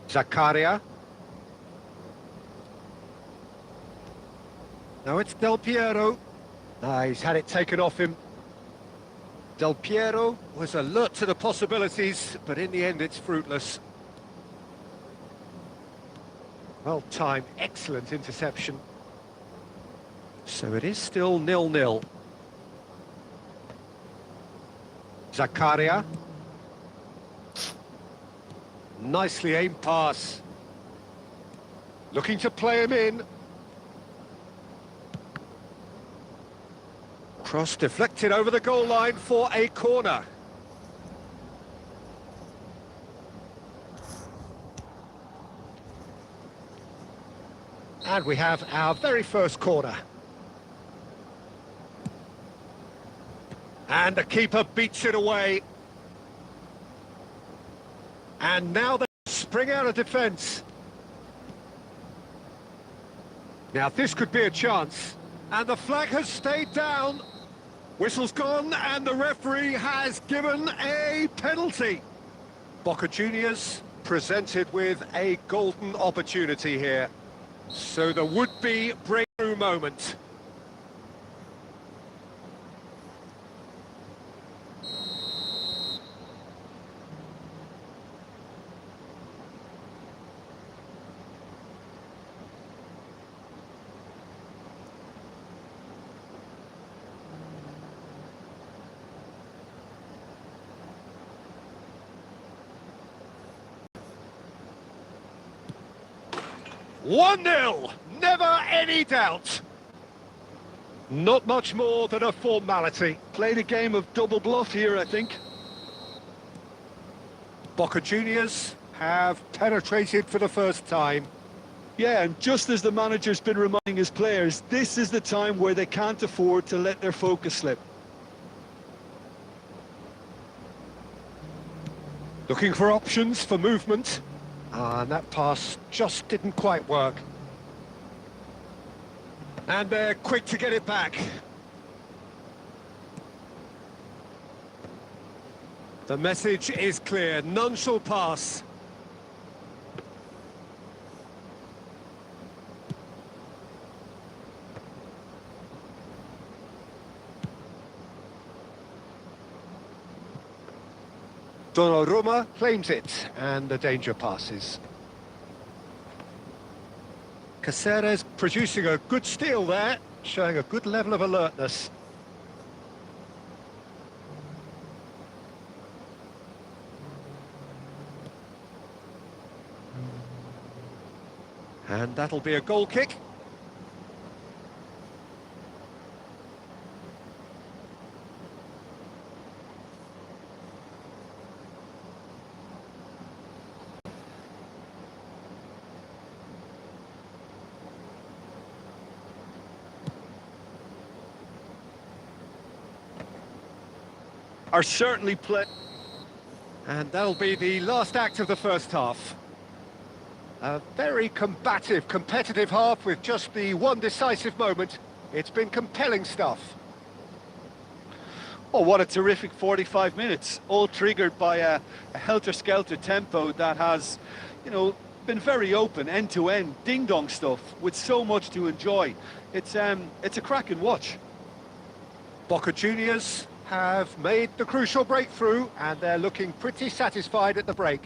Zakaria. Now it's Del Piero. He's had it taken off him. Del Piero was alert to the possibilities, but in the end it's fruitless. Well timed, excellent interception. So it is still 0-0. Zakaria. Nicely aimed pass. Looking to play him in. Cross deflected over the goal line for a corner. And we have our very first corner. And the keeper beats it away. And now they spring out of defence. Now this could be a chance. And the flag has stayed down. Whistle's gone and the referee has given a penalty. Boca Juniors presented with a golden opportunity here. So the would-be breakthrough moment. One 0, never any doubt. Not much more than a formality. Played a game of double bluff here, I think. Boca Juniors have penetrated for the first time. Yeah, and just as the manager's been reminding his players, this is the time where they can't afford to let their focus slip. Looking for options for movement. And that pass just didn't quite work. And they're quick to get it back. The message is clear, none shall pass. Donnarumma claims it, and the danger passes. Caceres producing a good steal there, showing a good level of alertness. And that'll be a goal kick. Are certainly play. And that'll be the last act of the first half. A very combative, competitive half with just the one decisive moment. It's been compelling stuff. Oh, what a terrific 45 minutes, all triggered by a helter-skelter tempo that has, you know, been very open, end-to-end, ding-dong stuff, with so much to enjoy. It's a cracking watch. Boca Juniors have made the crucial breakthrough, and they're looking pretty satisfied at the break.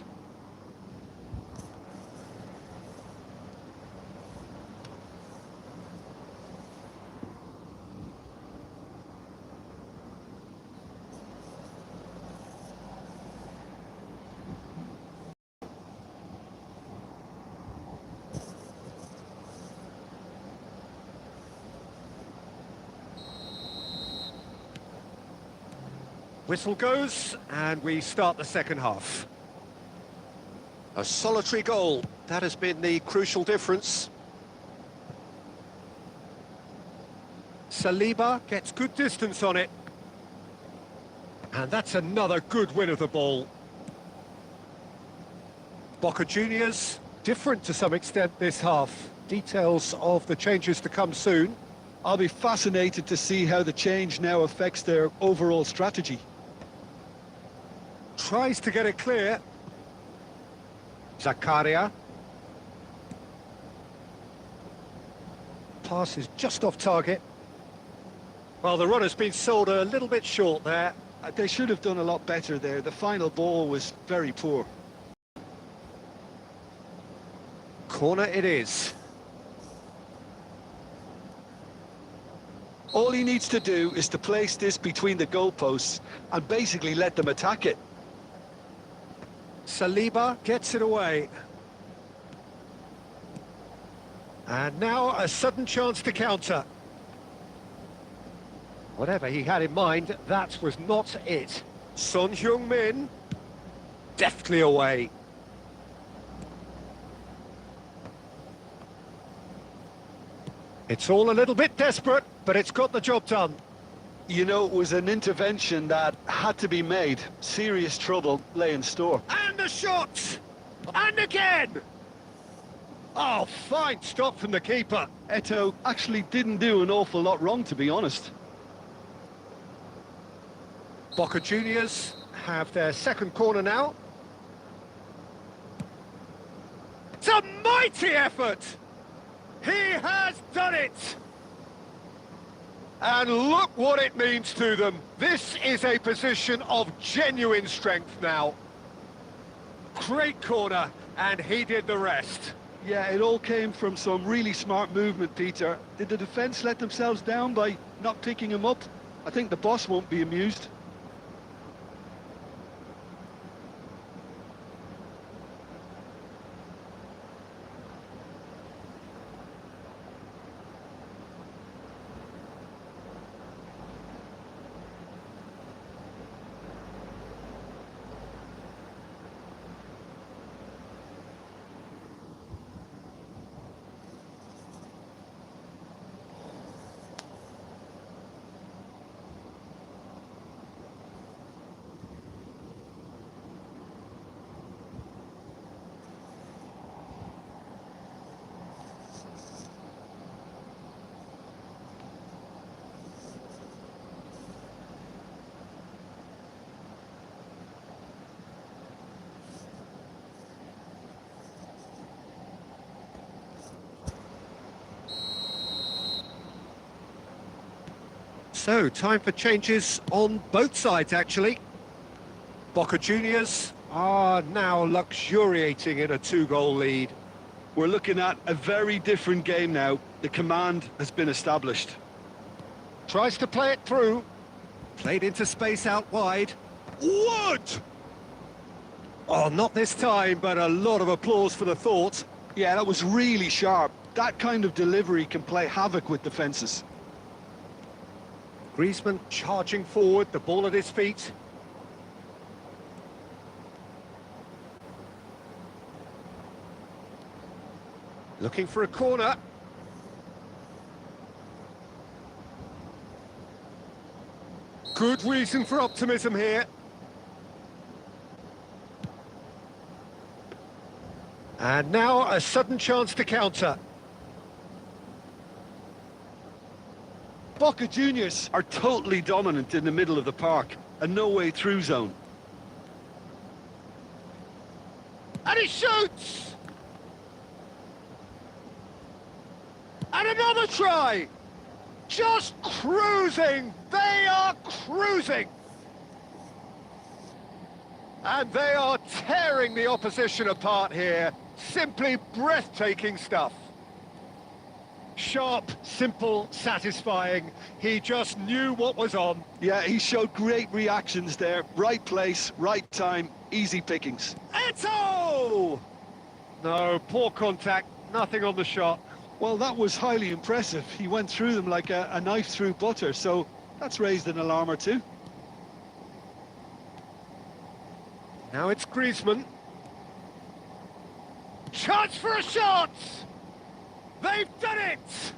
Whistle goes, and we start the second half. A solitary goal, that has been the crucial difference. Saliba gets good distance on it. And that's another good win of the ball. Boca Juniors, different to some extent this half. Details of the changes to come soon. I'll be fascinated to see how the change now affects their overall strategy. Tries to get it clear. Zakaria. Pass is just off target. Well, the run has been sold a little bit short there. They should have done a lot better there. The final ball was very poor. Corner it is. All he needs to do is to place this between the goalposts and basically let them attack it. Saliba gets it away. And now a sudden chance to counter. Whatever he had in mind, that was not it. Son Heung-min, deftly away. It's all a little bit desperate, but it's got the job done. You know, it was an intervention that had to be made. Serious trouble lay in store. And the shot! And again! Oh, fine stop from the keeper. Eto'o actually didn't do an awful lot wrong, to be honest. Boca Juniors have their second corner now. It's a mighty effort! He has done it! And look what it means to them. This is a position of genuine strength now. Great corner, and he did the rest. Yeah, it all came from some really smart movement, Peter. Did the defence let themselves down by not picking him up? I think the boss won't be amused. So, time for changes on both sides, actually. Boca Juniors are now luxuriating in a 2-goal lead. We're looking at a very different game now. The command has been established. Tries to play it through. Played into space out wide. Wood! Oh, not this time, but a lot of applause for the thought. Yeah, that was really sharp. That kind of delivery can play havoc with defences. Griezmann charging forward, the ball at his feet. Looking for a corner. Good reason for optimism here. And now a sudden chance to counter. Boca Juniors are totally dominant in the middle of the park. A no-way through zone. And he shoots! And another try! Just cruising! They are cruising! And they are tearing the opposition apart here. Simply breathtaking stuff. Sharp, simple, satisfying. He just knew what was on. Yeah, he showed great reactions there. Right place, right time, easy pickings. Eto! No, poor contact, nothing on the shot. Well, that was highly impressive. He went through them like a knife through butter, so that's raised an alarm or two. Now it's Griezmann. Chance for a shot! They've done it!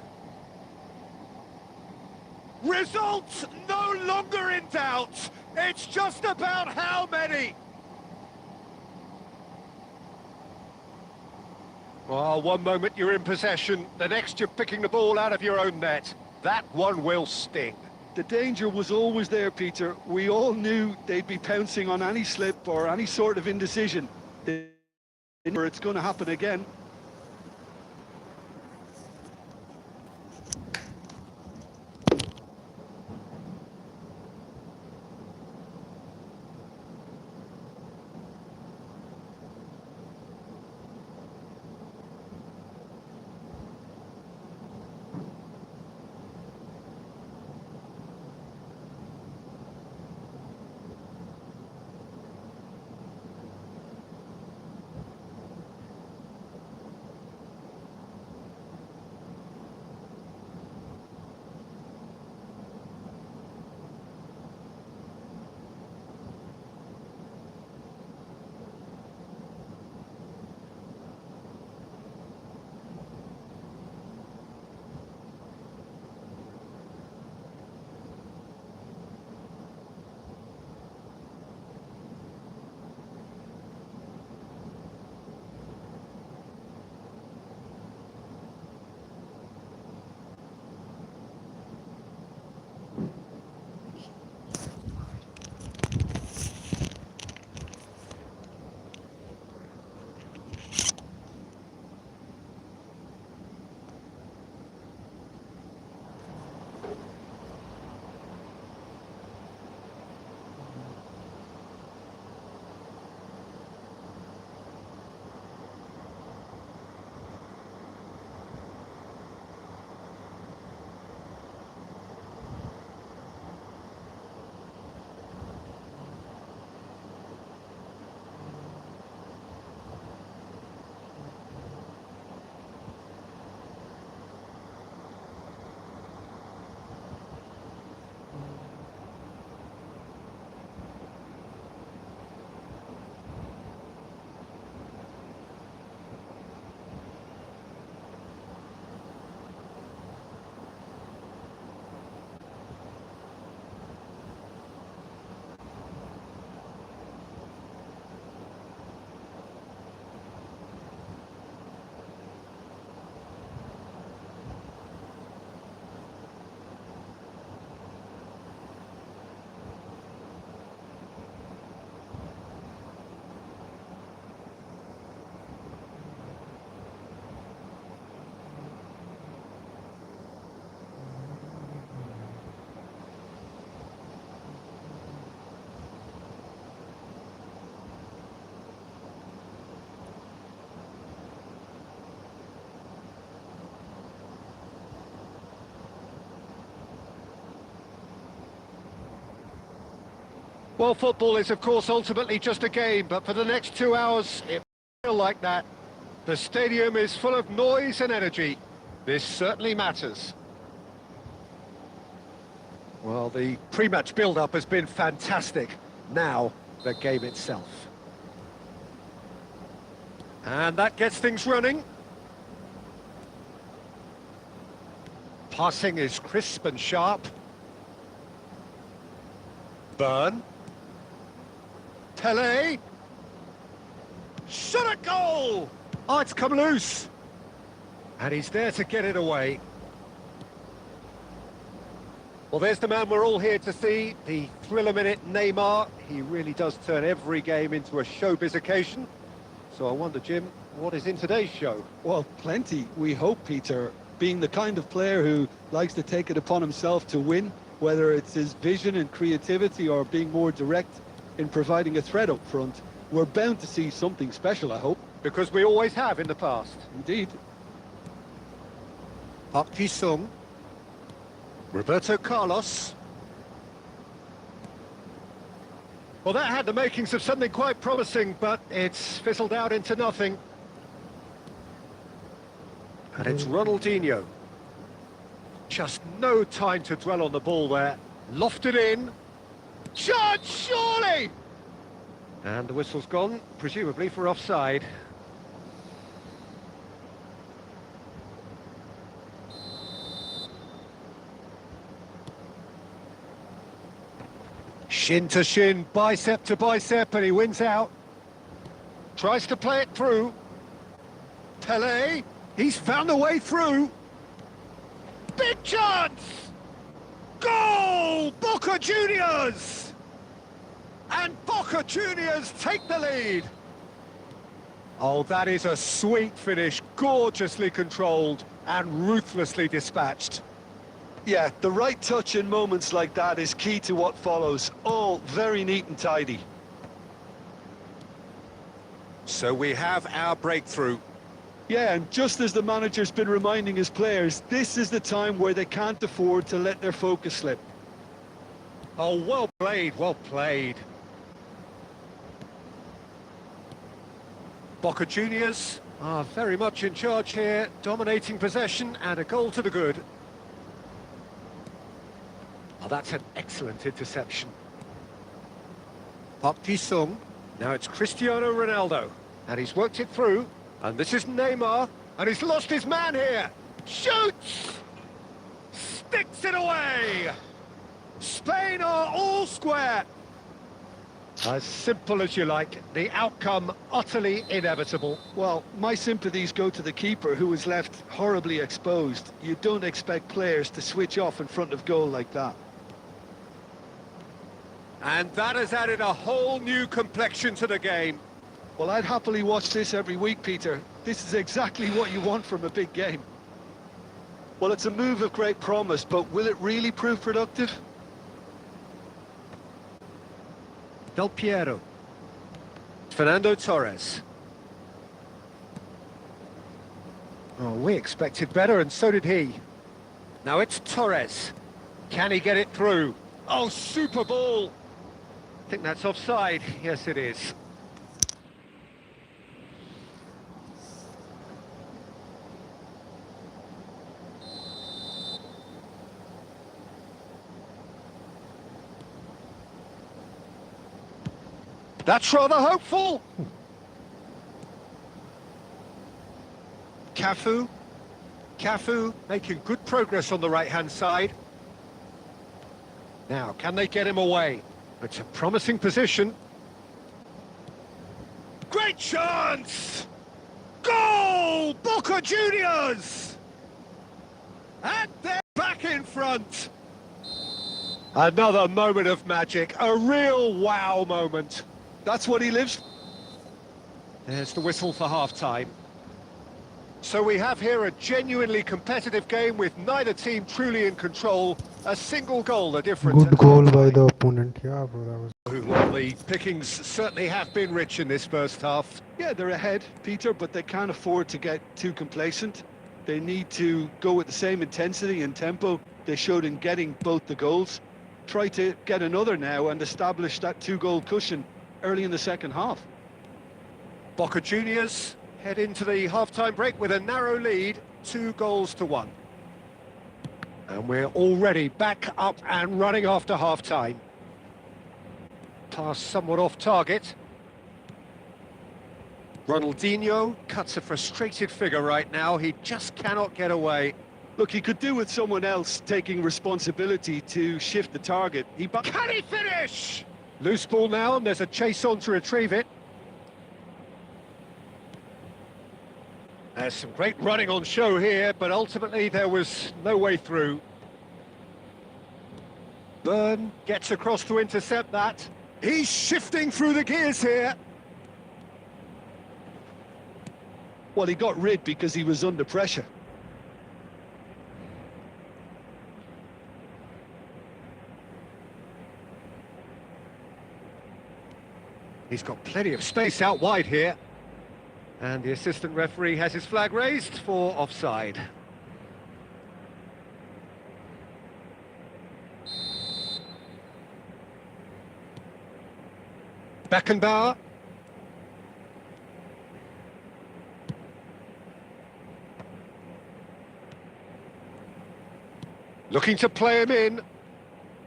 Results no longer in doubt. It's just about how many. Well, one moment you're in possession, the next you're picking the ball out of your own net. That one will sting. The danger was always there, Peter. We all knew they'd be pouncing on any slip or any sort of indecision. It's going to happen again. Well, football is, of course, ultimately just a game, but for the next 2 hours, it will feel like that. The stadium is full of noise and energy. This certainly matters. Well, the pre-match build-up has been fantastic. Now, the game itself. And that gets things running. Passing is crisp and sharp. Burn. Pelé. Shot at goal! Oh, it's come loose. And he's there to get it away. Well, there's the man we're all here to see, the thriller-minute Neymar. He really does turn every game into a showbiz occasion. So I wonder, Jim, what is in today's show? Well, plenty, we hope, Peter. Being the kind of player who likes to take it upon himself to win, whether it's his vision and creativity or being more direct in providing a threat up front, we're bound to see something special, I hope. Because we always have in the past. Indeed. Park Ji-sung. Roberto Carlos. Well, that had the makings of something quite promising, but it's fizzled out into nothing. And it's Ronaldinho. Just no time to dwell on the ball there. Lofted in. Shot, surely! And the whistle's gone, presumably for offside. Shin to shin, bicep to bicep, and he wins out. Tries to play it through. Pelé, he's found a way through. Big chance! Goal! Boca Juniors! And Boca Juniors take the lead. Oh, that is a sweet finish, gorgeously controlled and ruthlessly dispatched. Yeah, the right touch in moments like that is key to what follows. All very neat and tidy. So we have our breakthrough. Yeah, and just as the manager's been reminding his players, this is the time where they can't afford to let their focus slip. Oh, well played, well played. Boca Juniors are very much in charge here, dominating possession and a goal to the good. Oh, that's an excellent interception. Park Ji-sung. Now it's Cristiano Ronaldo. And he's worked it through. And this is Neymar. And he's lost his man here. Shoots! Sticks it away! Spain are all square. As simple as you like. The outcome utterly inevitable. Well, my sympathies go to the keeper, who was left horribly exposed. You don't expect players to switch off in front of goal like that. And that has added a whole new complexion to the game. Well, I'd happily watch this every week, Peter. This is exactly what you want from a big game. Well, it's a move of great promise, but will it really prove productive? Del Piero. Fernando Torres. Oh, we expected better, and so did he. Now it's Torres. Can he get it through? Oh, super ball! I think that's offside. Yes, it is. That's rather hopeful. Cafu making good progress on the right-hand side. Now, can they get him away? It's a promising position. Great chance! Goal! Boca Juniors! And they're back in front. Another moment of magic, a real wow moment. That's what he lives. There's the whistle for half-time. So we have here a genuinely competitive game with neither team truly in control. A single goal, the difference. Good goal by the opponent. Yeah, bro, that was... Well, the pickings certainly have been rich in this first half. Yeah, they're ahead, Peter, but they can't afford to get too complacent. They need to go with the same intensity and tempo they showed in getting both the goals. try to get another now and establish that 2-goal cushion early in the second half. Boca Juniors head into the half-time break with a narrow lead, 2-1. And we're already back up and running after half-time. Pass somewhat off target. Ronaldinho cuts a frustrated figure right now. He just cannot get away. Look, he could do with someone else taking responsibility to shift the target. Can he finish? Loose ball now, and there's a chase on to retrieve it. There's some great running on show here, but ultimately there was no way through. Byrne gets across to intercept that. He's shifting through the gears here. Well, he got rid because he was under pressure. He's got plenty of space out wide here. And the assistant referee has his flag raised for offside. Beckenbauer. Looking to play him in.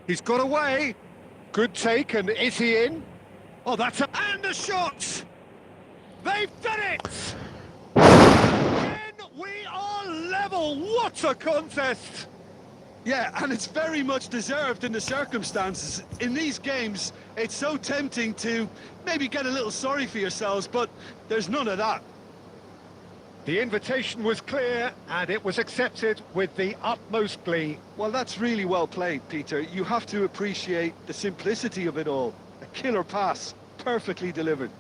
He's got away. Good take, and is he in? Oh, that's a... And the shot! They've done it! And we are level! What a contest! Yeah, and it's very much deserved in the circumstances. In these games, it's so tempting to maybe get a little sorry for yourselves, but there's none of that. The invitation was clear, and it was accepted with the utmost glee. Well, that's really well played, Peter. You have to appreciate the simplicity of it all. A killer pass, perfectly delivered.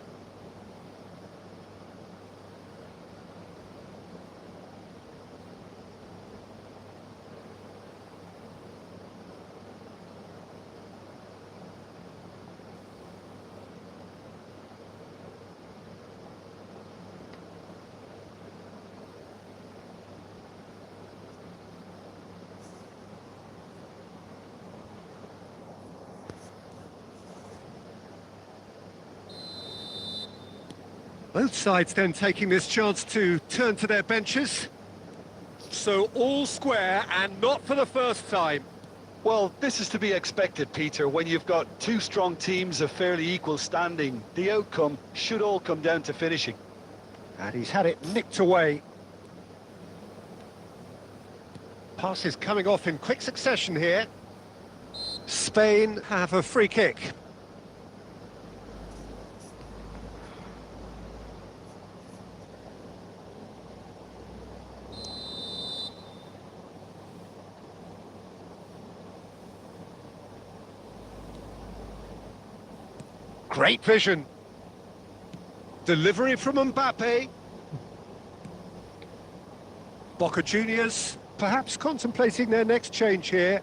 Both sides then taking this chance to turn to their benches. So all square, and not for the first time. Well, this is to be expected, Peter. When you've got two strong teams of fairly equal standing, the outcome should all come down to finishing. And he's had it nicked away. Passes coming off in quick succession here. Spain have a free kick. Great vision. Delivery from Mbappe. Boca Juniors perhaps contemplating their next change here.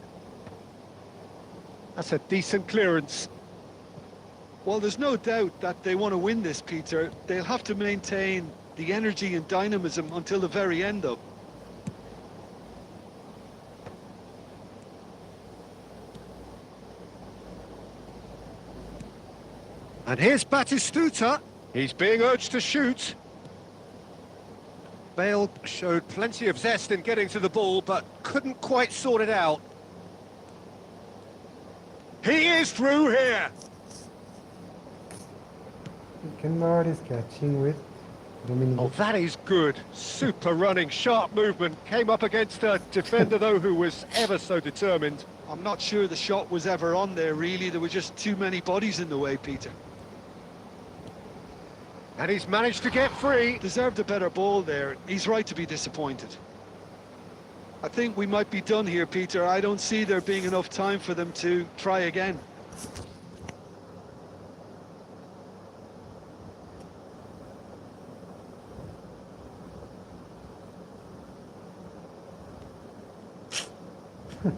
That's a decent clearance. Well, there's no doubt that they want to win this, Peter. They'll have to maintain the energy and dynamism until the very end, though. And here's Batistuta. He's being urged to shoot. Bale showed plenty of zest in getting to the ball, but couldn't quite sort it out. He is through here. Beckenbauer is catching with Rummenigge. Oh, that is good. Super running, sharp movement. Came up against a defender, though, who was ever so determined. I'm not sure the shot was ever on there, really. There were just too many bodies in the way, Peter. And he's managed to get free. Deserved a better ball there. He's right to be disappointed. I think we might be done here, Peter. I don't see there being enough time for them to try again.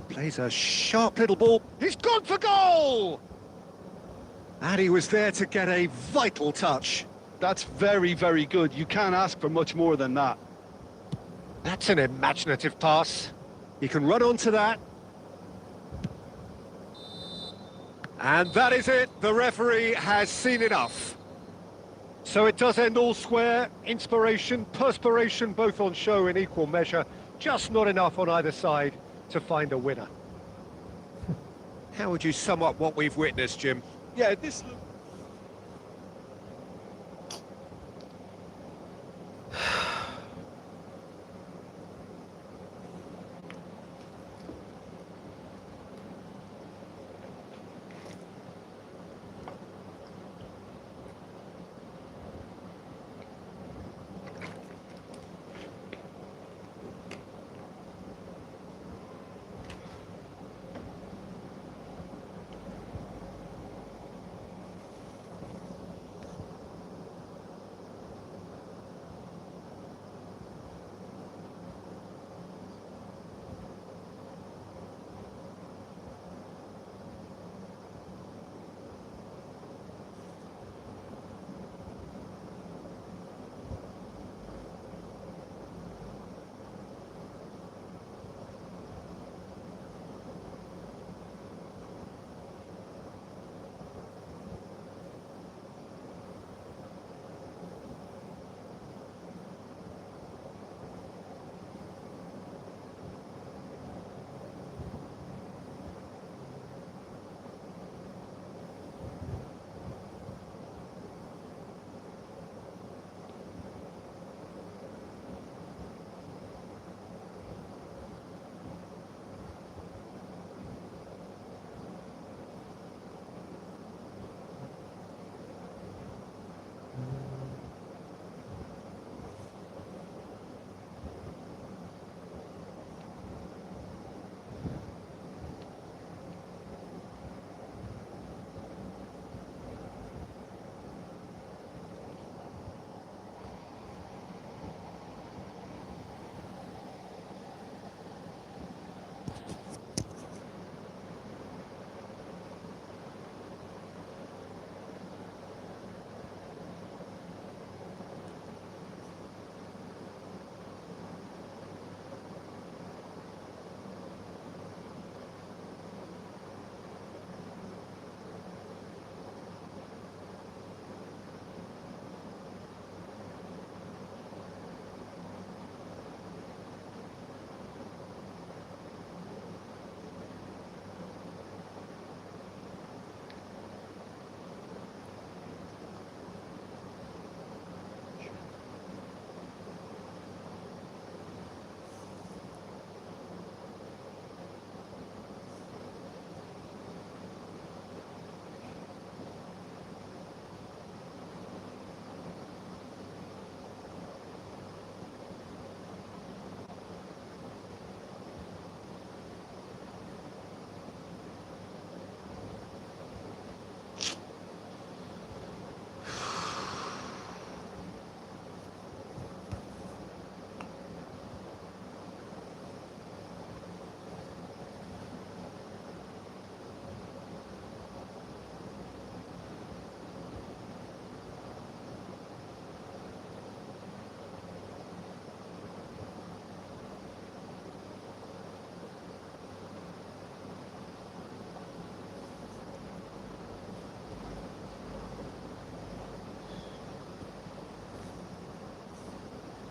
Plays a sharp little ball. He's gone for goal! And he was there to get a vital touch. That's very, very good. You can't ask for much more than that. That's an imaginative pass. He can run onto that. And that is it. The referee has seen enough. So it does end all square. Inspiration, perspiration, both on show in equal measure. Just not enough on either side to find a winner. How would you sum up what we've witnessed, Jim? Yeah, this...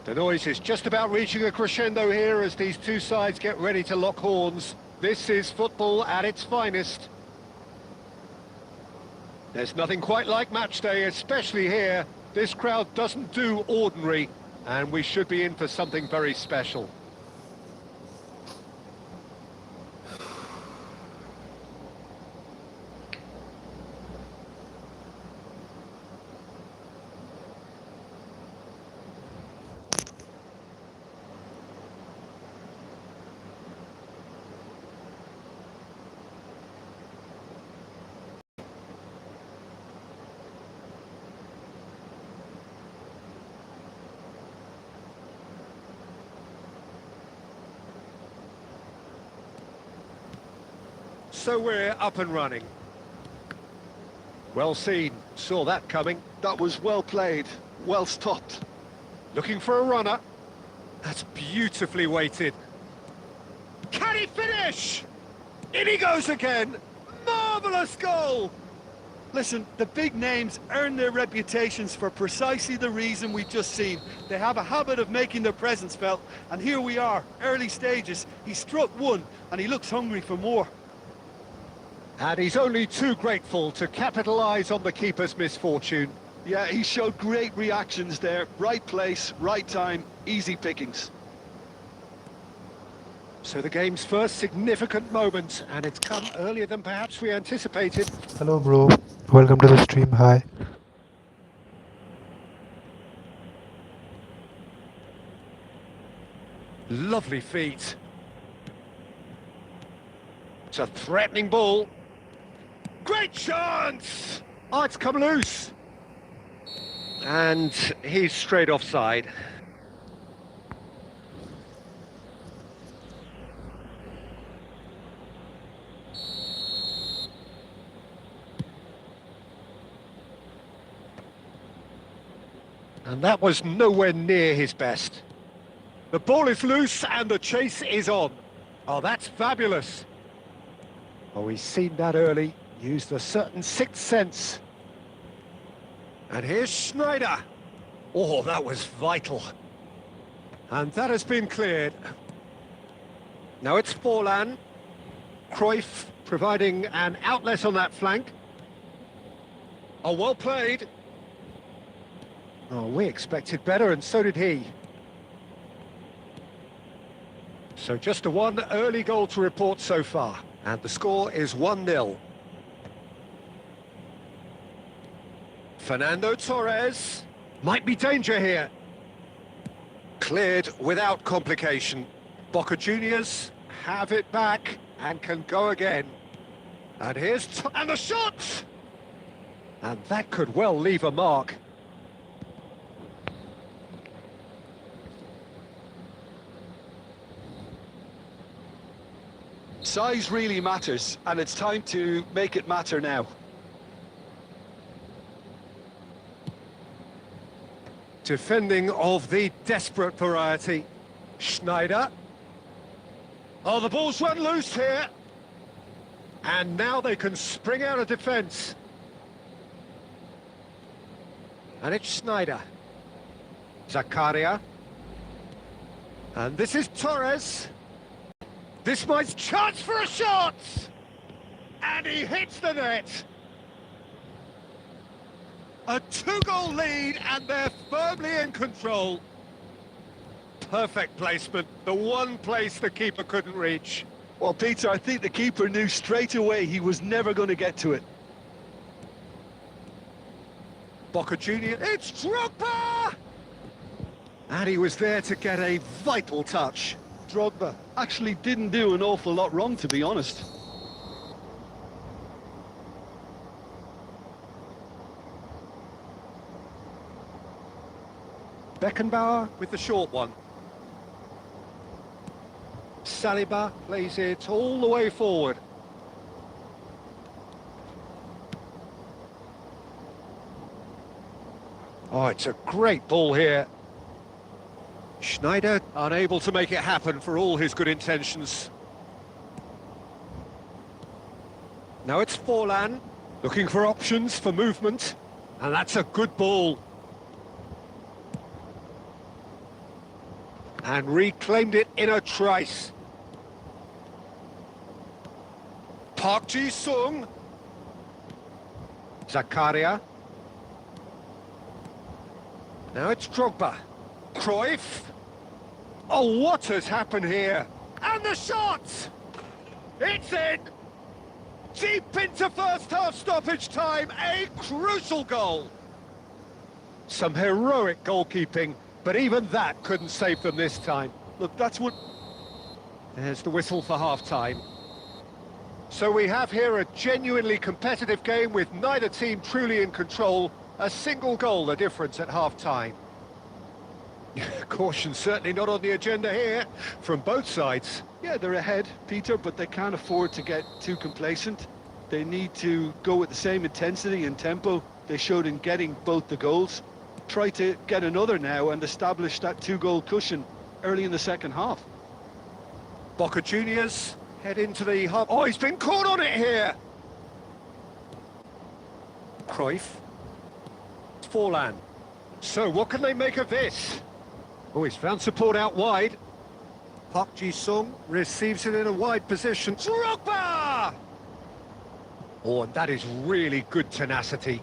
The noise is just about reaching a crescendo here as these two sides get ready to lock horns. This is football at its finest. There's nothing quite like match day, especially here. This crowd doesn't do ordinary, and we should be in for something very special. So we're up and running. Well seen, saw that coming. That was well played, well stopped. Looking for a runner. That's beautifully weighted. Can he finish? In he goes again. No! marvellous goal! Listen, the big names earn their reputations for precisely the reason we've just seen. They have a habit of making their presence felt, and here we are, early stages. He struck one, and he looks hungry for more. And he's only too grateful to capitalise on the keeper's misfortune. Yeah, he showed great reactions there. Right place, right time, easy pickings. So the game's first significant moment, and it's come earlier than perhaps we anticipated. Hello bro, welcome to the stream. Hi. Lovely feet. It's a threatening ball. Great chance! Oh, it's come loose. And he's straight offside. And that was nowhere near his best. The ball is loose and the chase is on. Oh, that's fabulous. Oh, he's seen that early, used a certain sixth sense. And here's Schneider. Oh, that was vital. And that has been cleared. Now it's Forlan. Cruyff providing an outlet on that flank. Oh, well played. Oh, we expected better, and so did he. So just a one early goal to report so far, and the score is 1-0. Fernando Torres. Might be danger here. Cleared without complication. Boca Juniors have it back and can go again. And here's... and the shot! And that could well leave a mark. Size really matters, and it's time to make it matter now. Defending of the desperate variety. Schneider. Oh, the ball's run loose here. And now they can spring out of defence. And it's Schneider. Zakaria. And this is Torres. This might chance for a shot! And he hits the net! A two-goal lead, and they're firmly in control. Perfect placement, the one place the keeper couldn't reach. Well, Peter, I think the keeper knew straight away he was never going to get to it. Boca Juniors, it's Drogba! And he was there to get a vital touch. Drogba actually didn't do an awful lot wrong, to be honest. Beckenbauer with the short one. Saliba plays it all the way forward. Oh, it's a great ball here. Schneider unable to make it happen for all his good intentions. Now it's Forlan, looking for options for movement. And that's a good ball. And reclaimed it in a trice. Park Ji-sung. Zakaria. Now it's Drogba. Cruyff. Oh, what has happened here? And the shot! It's in! Deep into first half stoppage time, a crucial goal. Some heroic goalkeeping, but even that couldn't save them this time. Look, that's what... There's the whistle for half-time. So we have here a genuinely competitive game with neither team truly in control. A single goal the difference at half-time. Caution certainly not on the agenda here, from both sides. Yeah, they're ahead, Peter, but they can't afford to get too complacent. They need to go with the same intensity and tempo they showed in getting both the goals. Try to get another now and establish that two-goal cushion early in the second half. Boca Juniors head into the half... Oh, he's been caught on it here! Cruyff. Forlan. So what can they make of this? Oh, he's found support out wide. Park Ji-sung receives it in a wide position. Drogba! Oh, and that is really good tenacity.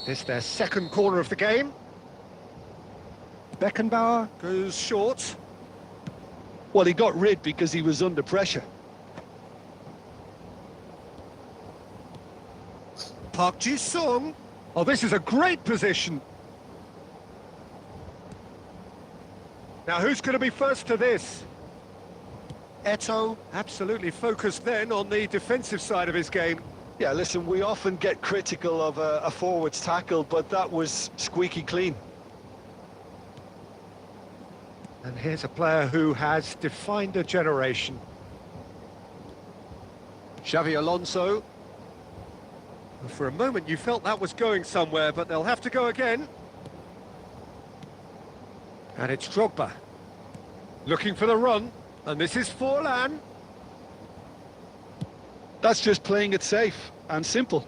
This their second corner of the game. Beckenbauer goes short. Well, he got rid because he was under pressure. Park Ji-sung. Oh, this is a great position. Now, who's going to be first to this? Eto'o, absolutely focused then on the defensive side of his game. Yeah, listen, we often get critical of a forward's tackle, but that was squeaky clean. And here's a player who has defined a generation. Xavi Alonso. For a moment you felt that was going somewhere, but they'll have to go again. And it's Drogba. Looking for the run, and this is Forlan. That's just playing it safe and simple.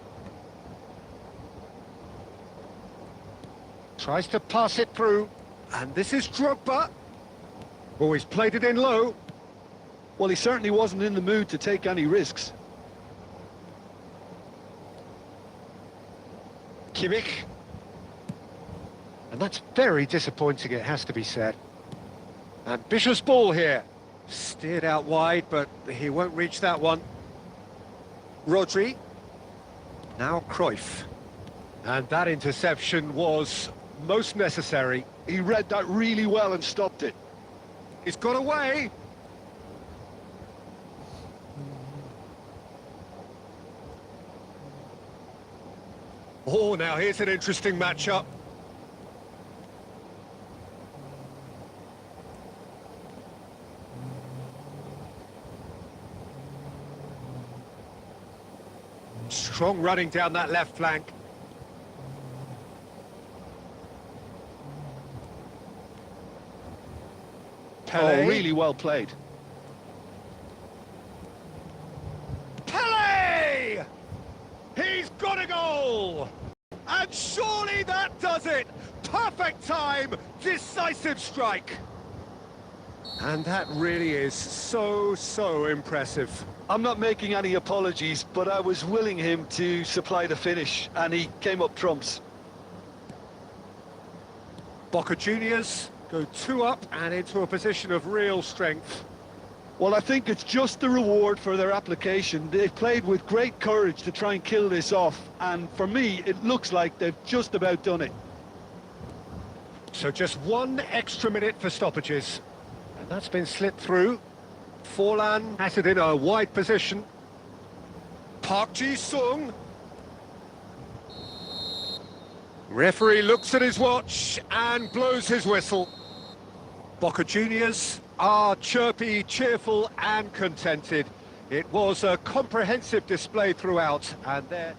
Tries to pass it through, and this is Drogba. Oh, he's played it in low. Well, he certainly wasn't in the mood to take any risks. Kimmich. And that's very disappointing, it has to be said. Ambitious ball here. Steered out wide, but he won't reach that one. Rodri. Now Cruyff. And that interception was most necessary. He read that really well and stopped it. He's got away. Oh, now here's an interesting matchup. Strong running down that left flank. Pele. Oh, really well played. Pele! He's got a goal! And surely that does it! Perfect time, decisive strike! And that really is so impressive. I'm not making any apologies, but I was willing him to supply the finish, and he came up trumps. Boca Juniors go 2 up and into a position of real strength. Well, I think it's just the reward for their application. They've played with great courage to try and kill this off, and for me, it looks like they've just about done it. So just 1 extra minute for stoppages. And that's been slipped through. Forlan has it in a wide position. Park Ji-sung. Referee looks at his watch and blows his whistle. Boca Juniors are chirpy, cheerful and contented. It was a comprehensive display throughout, and there...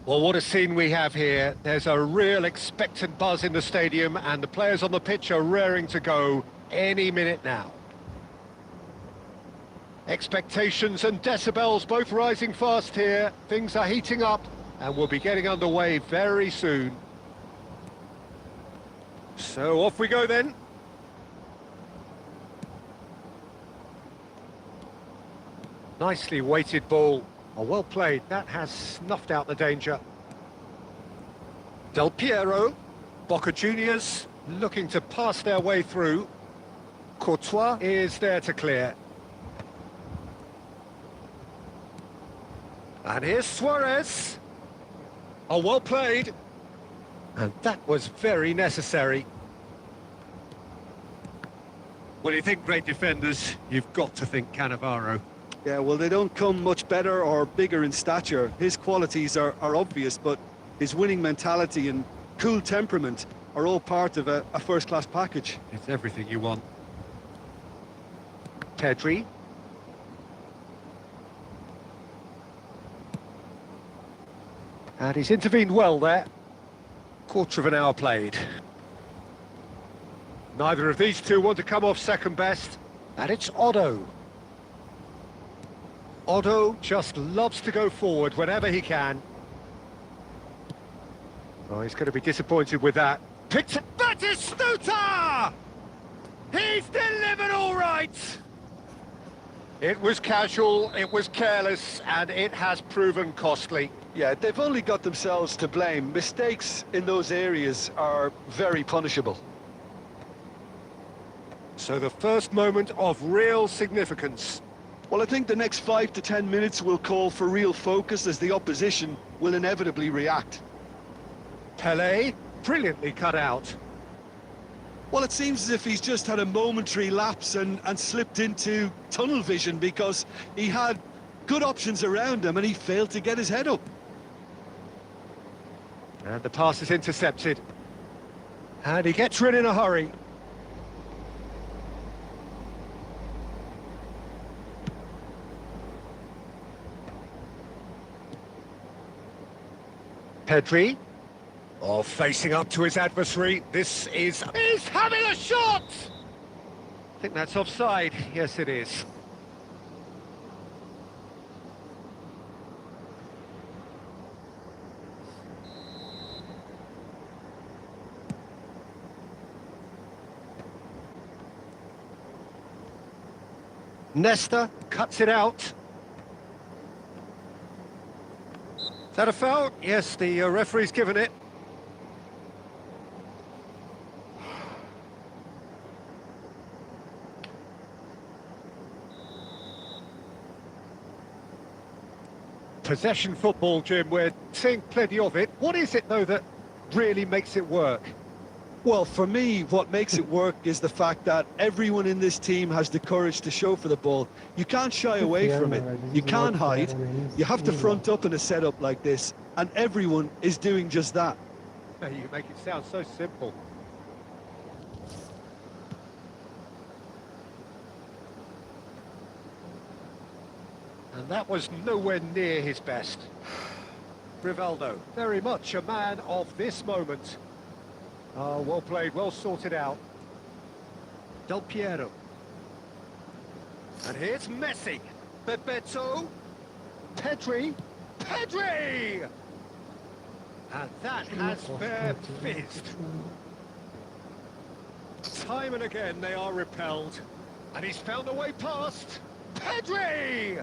Well, what a scene we have here. There's a real expectant buzz in the stadium, and the players on the pitch are raring to go any minute now. Expectations and decibels both rising fast here. Things are heating up, and we'll be getting underway very soon. So off we go then. Nicely weighted ball. Oh, well played. That has snuffed out the danger. Del Piero. Boca Juniors looking to pass their way through. Courtois is there to clear. And here's Suarez. Oh, well played. And that was very necessary. When you think great defenders, you've got to think Cannavaro. Yeah, well, they don't come much better or bigger in stature. His qualities are obvious, but his winning mentality and cool temperament are all part of a first-class package. It's everything you want. Pedri. And he's intervened well there. Quarter of an hour played. Neither of these two want to come off second best. And it's Otto. Otto just loves to go forward whenever he can. Oh, he's going to be disappointed with that. Picked it. Batistuta! He's delivered all right! It was casual, it was careless, and it has proven costly. Yeah, they've only got themselves to blame. Mistakes in those areas are very punishable. So the first moment of real significance. Well, I think the next 5 to 10 minutes will call for real focus as the opposition will inevitably react. Pelé, brilliantly cut out. Well, it seems as if he's just had a momentary lapse and slipped into tunnel vision because he had good options around him and he failed to get his head up. And the pass is intercepted. And he gets rid in a hurry. Pedri. Oh, facing up to his adversary. This is... He's having a shot! I think that's offside. Yes, it is. Nesta cuts it out. Is that a foul? Yes, the referee's given it. Possession football, Jim, we're seeing plenty of it. What is it, though, that really makes it work? Well, for me, what makes it work is the fact that everyone in this team has the courage to show for the ball. You can't shy away from it. You can't hide. You have to front up in a setup like this, and everyone is doing just that. You make it sound so simple. And that was nowhere near his best. Rivaldo, very much a man of this moment. Oh, well played, well sorted out. Del Piero. And here's Messi. Bebeto. Pedri. Pedri! And that has fair fizzed. Time and again they are repelled. And he's found a way past. Pedri!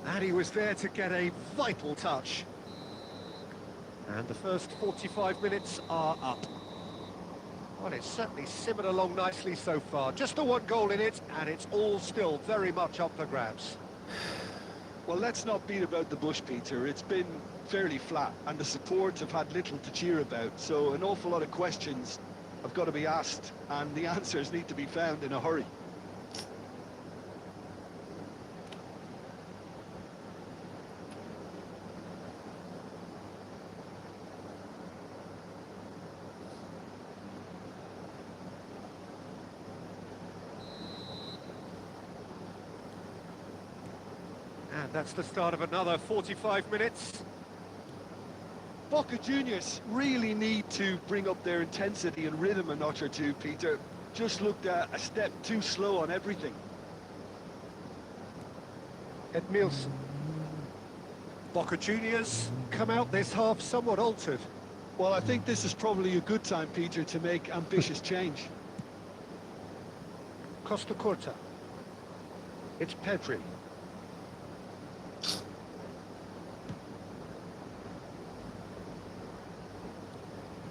And he was there to get a vital touch. And the first 45 minutes are up. Well, it's certainly simmered along nicely so far. Just the one goal in it, and it's all still very much up for grabs. Well, let's not beat about the bush, Peter. It's been fairly flat, and the support have had little to cheer about. So an awful lot of questions have got to be asked, and the answers need to be found in a hurry. And that's the start of another 45 minutes. Boca Juniors really need to bring up their intensity and rhythm a notch or two, Peter. Just looked a step too slow on everything. Edmilson. Boca Juniors come out this half somewhat altered. Well, I think this is probably a good time, Peter, to make ambitious change. Costa Curta. It's Pedri.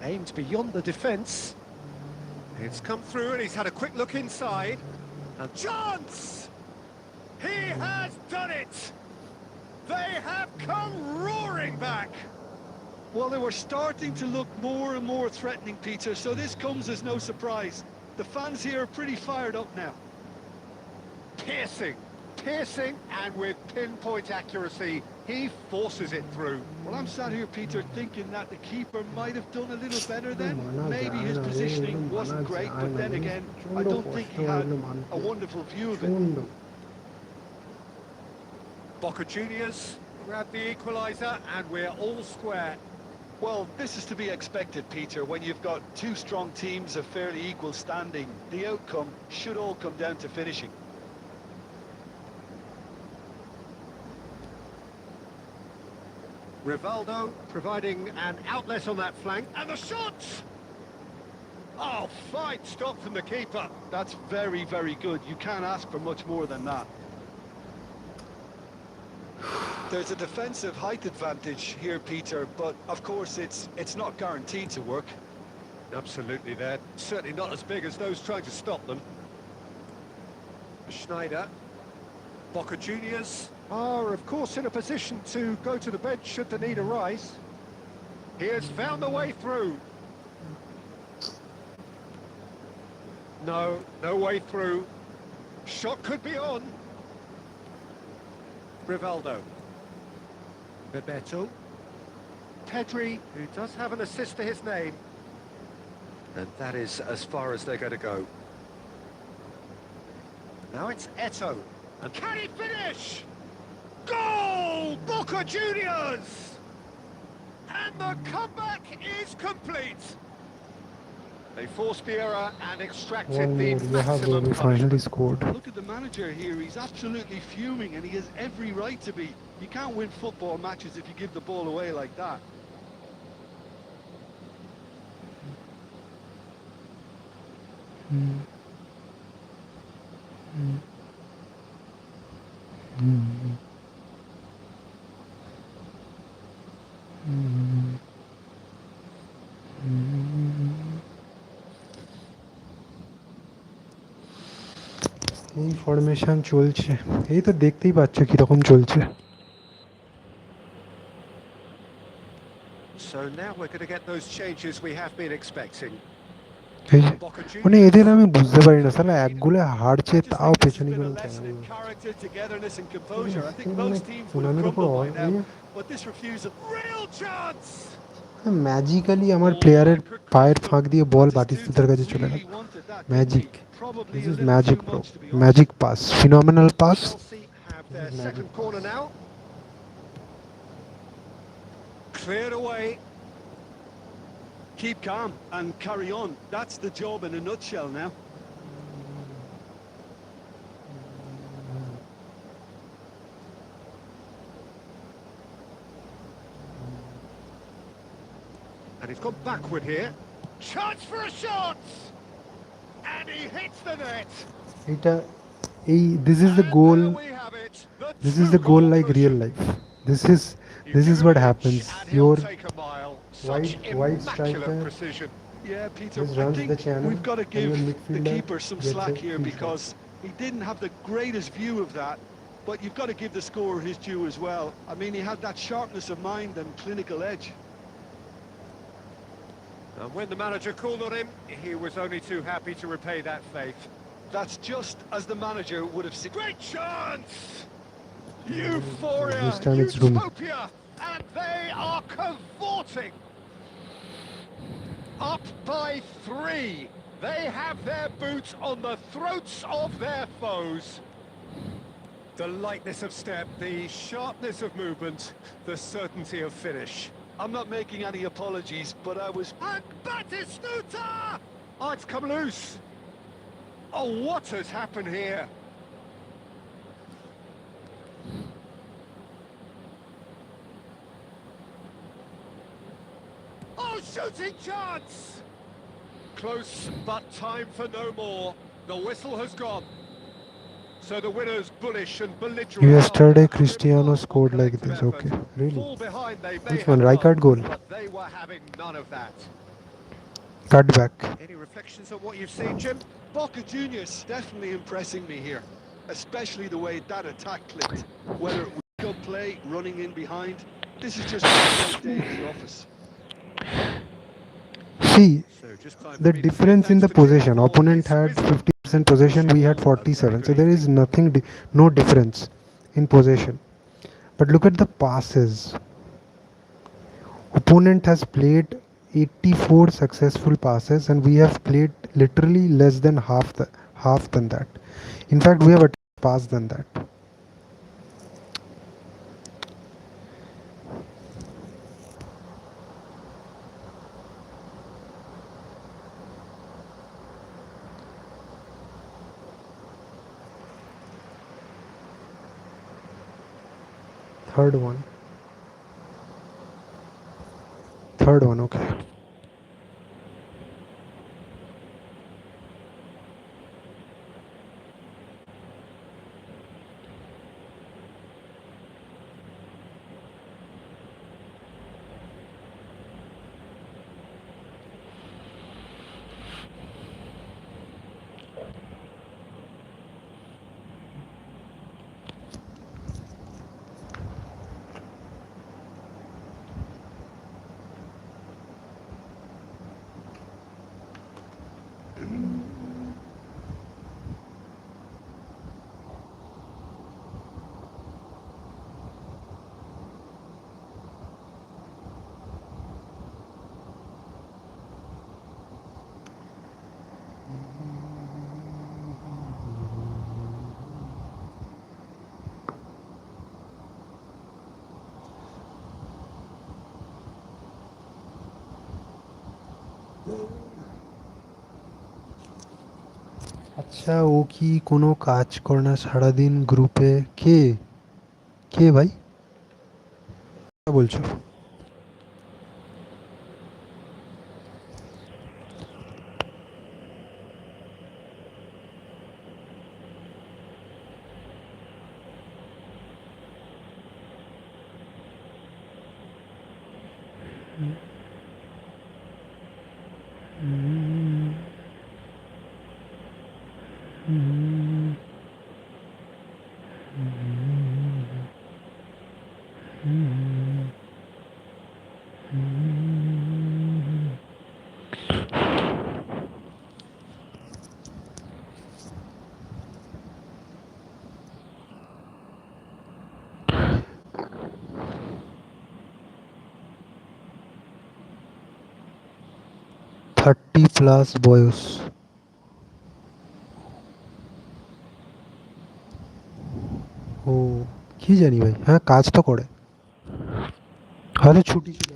Aimed beyond the defence. It's come through and he's had a quick look inside. And chance! He has done it! They have come roaring back! Well, they were starting to look more and more threatening, Peter, so this comes as no surprise. The fans here are pretty fired up now. Piercing, and with pinpoint accuracy, he forces it through. Well, I'm sat here, Peter, thinking that the keeper might have done a little better then. Maybe his positioning wasn't great, but then again, I don't think he had a wonderful view of it. Boca Juniors grab the equaliser, and we're all square. Well, this is to be expected, Peter, when you've got two strong teams of fairly equal standing. The outcome should all come down to finishing. Rivaldo providing an outlet on that flank, and the shot! Oh, fine stop from the keeper. That's very, very good. You can't ask for much more than that. There's a defensive height advantage here, Peter, but of course it's not guaranteed to work. Absolutely, they're certainly not as big as those trying to stop them. Schneider. Boca Juniors are, of course, in a position to go to the bench should the need arise. He has found the way through. No way through. Shot could be on. Rivaldo. Roberto. Pedri, who does have an assist to his name. And that is as far as they're going to go. Now it's Eto'o. And can he finish? Goal! Boca Juniors! And the comeback is complete. They forced the error and extracted the maximum we finally scored. Look at the manager here, he's absolutely fuming and he has every right to be. You can't win football matches if you give the ball away like that. এই formation চলছে, এই তো দেখতেই পাচ্ছ কিরকম চলছে। So now we're going to get those changes we have been expecting. মানে এদের আমি বুঝতে পারি না, সালা এক গোলে হারছে তাও পেছনে গেল কেন? সুনামের উপর ম্যাজিক্যালি আমার প্লেয়ারের পায়ের ফাঁক দিয়ে বল বাতিস্তুতার কাছে চলে গেল। Magic, this is magic bro, magic pass, phenomenal pass. Cleared away. Keep calm and carry on. That's the job in a nutshell now. And he's gone backward here. Chance for a shot! And he hits the net. This is the goal. This is the goal like real life. This is what happens. Your wide striker Peter, just runs the channel. We've got to give the keeper some gets slack a here free because he didn't have the greatest view of that, but you've got to give the scorer his due as well. I mean, he had that sharpness of mind and clinical edge. And when the manager called on him, he was only too happy to repay that faith. That's just as the manager would have said. Great chance! Euphoria, This time it's room. utopia, and they are cavorting. Up by 3. They have their boots on the throats of their foes. The lightness of step, the sharpness of movement, the certainty of finish. I'm not making any apologies, but I was... And Batistuta! Oh, it's come loose. Oh, what has happened here? Oh, shooting chance! Close, but time for no more. The whistle has gone. So the winner's bullish and belligerent. Yesterday Cristiano scored like this. Okay, really? Fall behind, they may Which one? have Rijkaard won, goal? but they were having none of that. Cut back. Any reflections on what you've seen, Jim? Boca Juniors definitely impressing me here, especially the way that attack clicked. Whether it was good play, running in behind, this is just one day in the office. See, So just time the for me to say difference in thanks the to Jim possession. for Opponent his had wisdom. 50% possession, we had 47. So there is nothing, no difference in possession. But look at the passes. Opponent has played 84 successful passes and we have played literally less than half than that. In fact, we have a pass than that. Third one, okay. আচ্ছা ও কি কোনো কাজ করে না সারাদিন গ্রুপে? কে ভাই বলছো? +30 বয়স। ও কি জানি ভাই, হ্যাঁ কাজ তো করে, হয়তো ছুটি ছিল।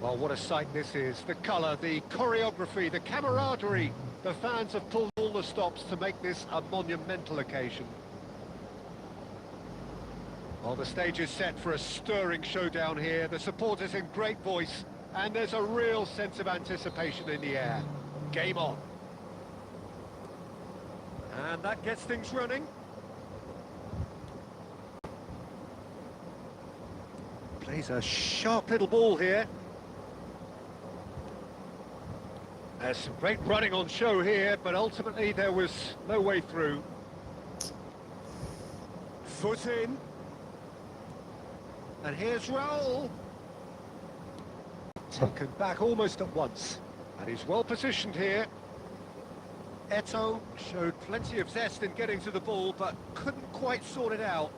Well, what a sight this is. The colour, the choreography, the camaraderie. The fans have pulled all the stops to make this a monumental occasion. Well, the stage is set for a stirring showdown here. The supporters in great voice, and there's a real sense of anticipation in the air. Game on. And that gets things running. Plays a sharp little ball here. There's some great running on show here, but ultimately there was no way through. Foot in. And here's Raul. Taken back almost at once. And he's well positioned here. Eto'o showed plenty of zest in getting to the ball, but couldn't quite sort it out.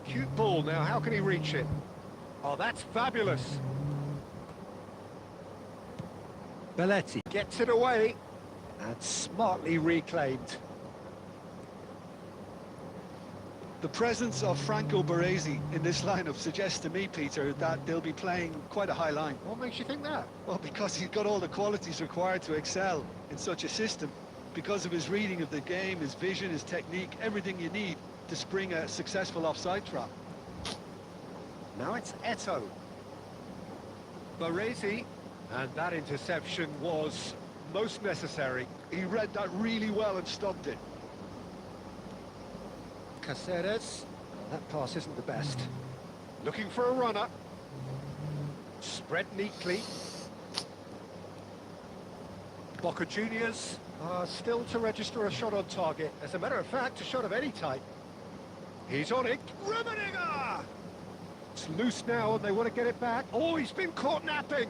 Cute ball now, how can he reach it? Oh, that's fabulous. Belletti gets it away and smartly reclaimed. The presence of Franco Baresi in this lineup suggests to me, Peter, that they'll be playing quite a high line. What makes you think that? Well, because he's got all the qualities required to excel in such a system. Because of his reading of the game, his vision, his technique, everything you need to spring a successful offside trap. Now it's Eto'o. Baresi, and that interception was most necessary. He read that really well and stopped it. Caceres, that pass isn't the best. Looking for a runner. Spread neatly. Boca Juniors are still to register a shot on target. As a matter of fact, a shot of any type. He's on it. Rummenigge! It's loose now and they want to get it back. Oh, he's been caught napping.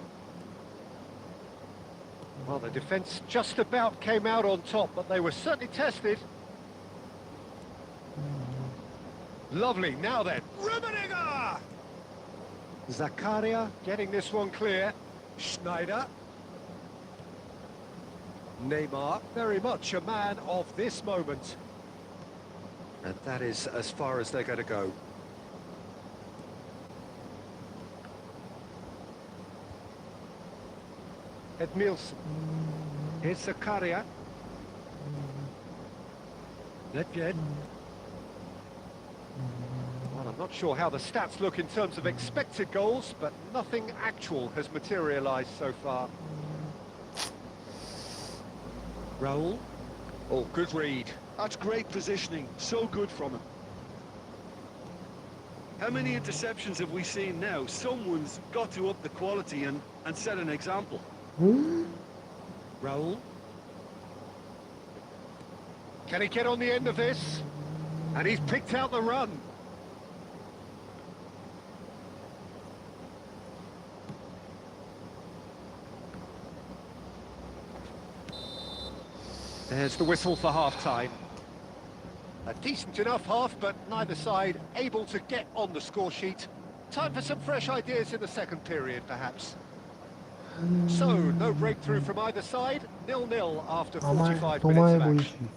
Well, the defence just about came out on top, but they were certainly tested. Lovely, now then, Rummenigge! Zakaria getting this one clear. Schneider. Neymar, very much a man of this moment. And that is as far as they're going to go. Edmilson. Here's Zakaria. Nedved. Well, I'm not sure how the stats look in terms of expected goals, but nothing actual has materialised so far. Raul. Oh, good read. That's great positioning, so good from him. How many interceptions have we seen now? Someone's got to up the quality and set an example. Raul. Can he get on the end of this? And he's picked out the run. There's the whistle for half-time. A decent enough half, but neither side able to get on the score sheet. Time for some fresh ideas in the second period, perhaps. So, no breakthrough from either side. 0-0 after 45 minutes of action.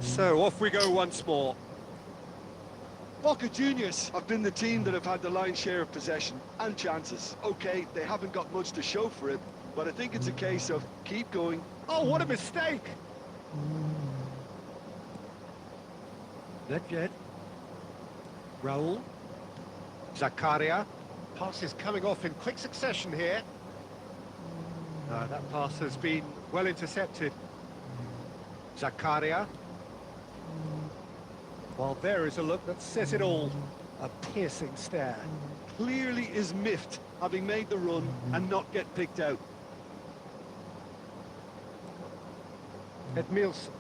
So, off we go once more. Boca Juniors have been the team that have had the lion's share of possession and chances. Okay, they haven't got much to show for it, but I think it's a case of keep going. Oh, what a mistake! Nedved. Raul. Zakaria. Pass is coming off in quick succession here. That pass has been well intercepted. Zakaria. Well, there is a look that says it all. A piercing stare. Clearly is miffed, having made the run and not get picked out. Edmilson.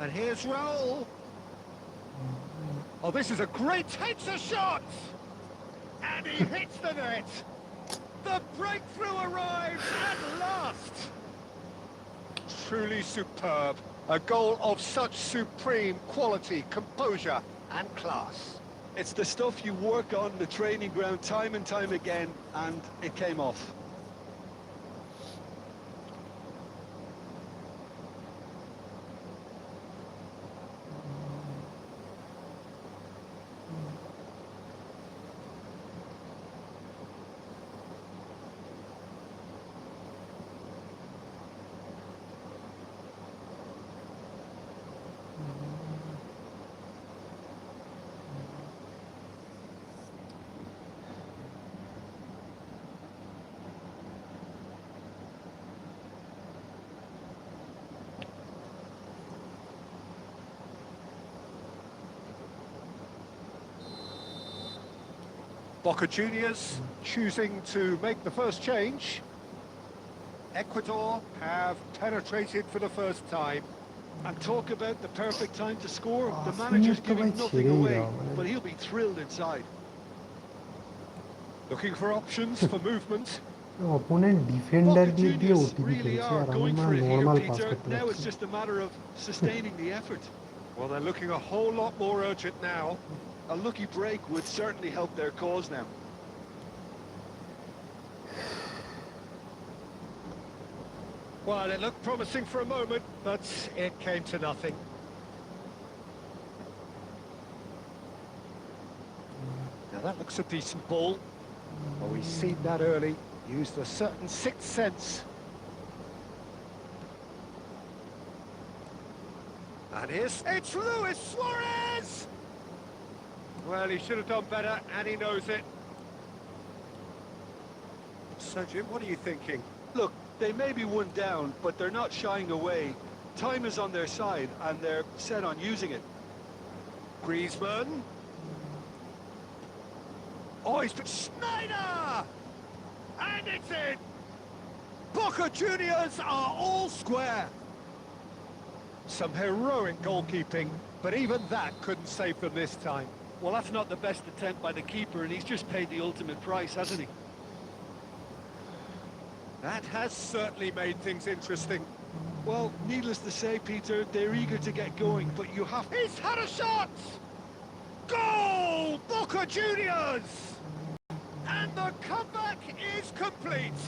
And here's Raul. Oh, this is a great takes a shot! And he hits the net! The breakthrough arrives at last! Truly superb. A goal of such supreme quality, composure and class. It's the stuff you work on the training ground time and time again, and it came off. Boca Juniors choosing to make the first change. Ecuador have penetrated for the first time. And talk about the perfect time to score. The Last manager's minute to giving भाई nothing छेड़े ही away, रहा मैंने। but he'll be thrilled inside. Looking for options for movement. Opponent defender Boca দিয়ে দিয়ে Juniors OTP really খেলছে are আর আমি going মা for it here, normal pass Peter. করতে Now it's পারছি। just a matter of sustaining the effort. Well, they're looking a whole lot more urgent now. A lucky break would certainly help their cause now. Well, it looked promising for a moment, but it came to nothing. Now that looks a decent ball. Well, we've seen that early. Used a certain sixth sense. And it's Luis Suarez! Well, he should have done better, and he knows it. So, Jim, what are you thinking? Look, they may be one down, but they're not shying away. Time is on their side, and they're set on using it. Griezmann. Oh, he's put Schneider! And it's in! Boca Juniors are all square. Some heroic goalkeeping, but even that couldn't save them this time. Well, that's not the best attempt by the keeper, and he's just paid the ultimate price, hasn't he? That has certainly made things interesting. Well, needless to say, Peter, they're eager to get going, but you have... He's had a shot! Goal! Boca Juniors! And the comeback is complete.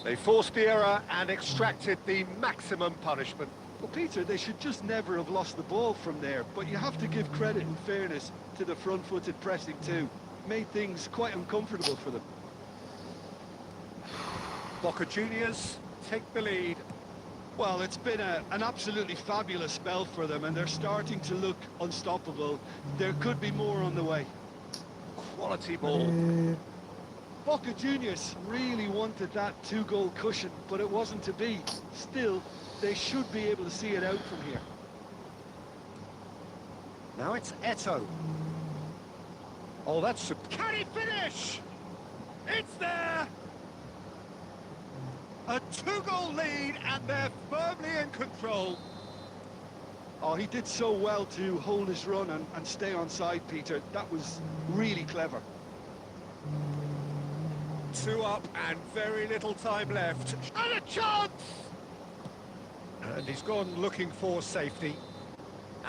They forced the error and extracted the maximum punishment. Well, Peter, they should just never have lost the ball from there, but you have to give credit and fairness to the front-footed pressing too. Made things quite uncomfortable for them. Boca Juniors take the lead. Well, it's been an absolutely fabulous spell for them, and they're starting to look unstoppable. There could be more on the way. Quality ball. Boca Juniors really wanted that two-goal cushion, but it wasn't to be. Still, they should be able to see it out from here. Now it's Eto. Oh, that's... Can he finish? It's there! A two-goal lead, and they're firmly in control. Oh, he did so well to hold his run and stay on side, Peter. That was really clever. 2 up and very little time left. And a chance! And he's gone looking for safety.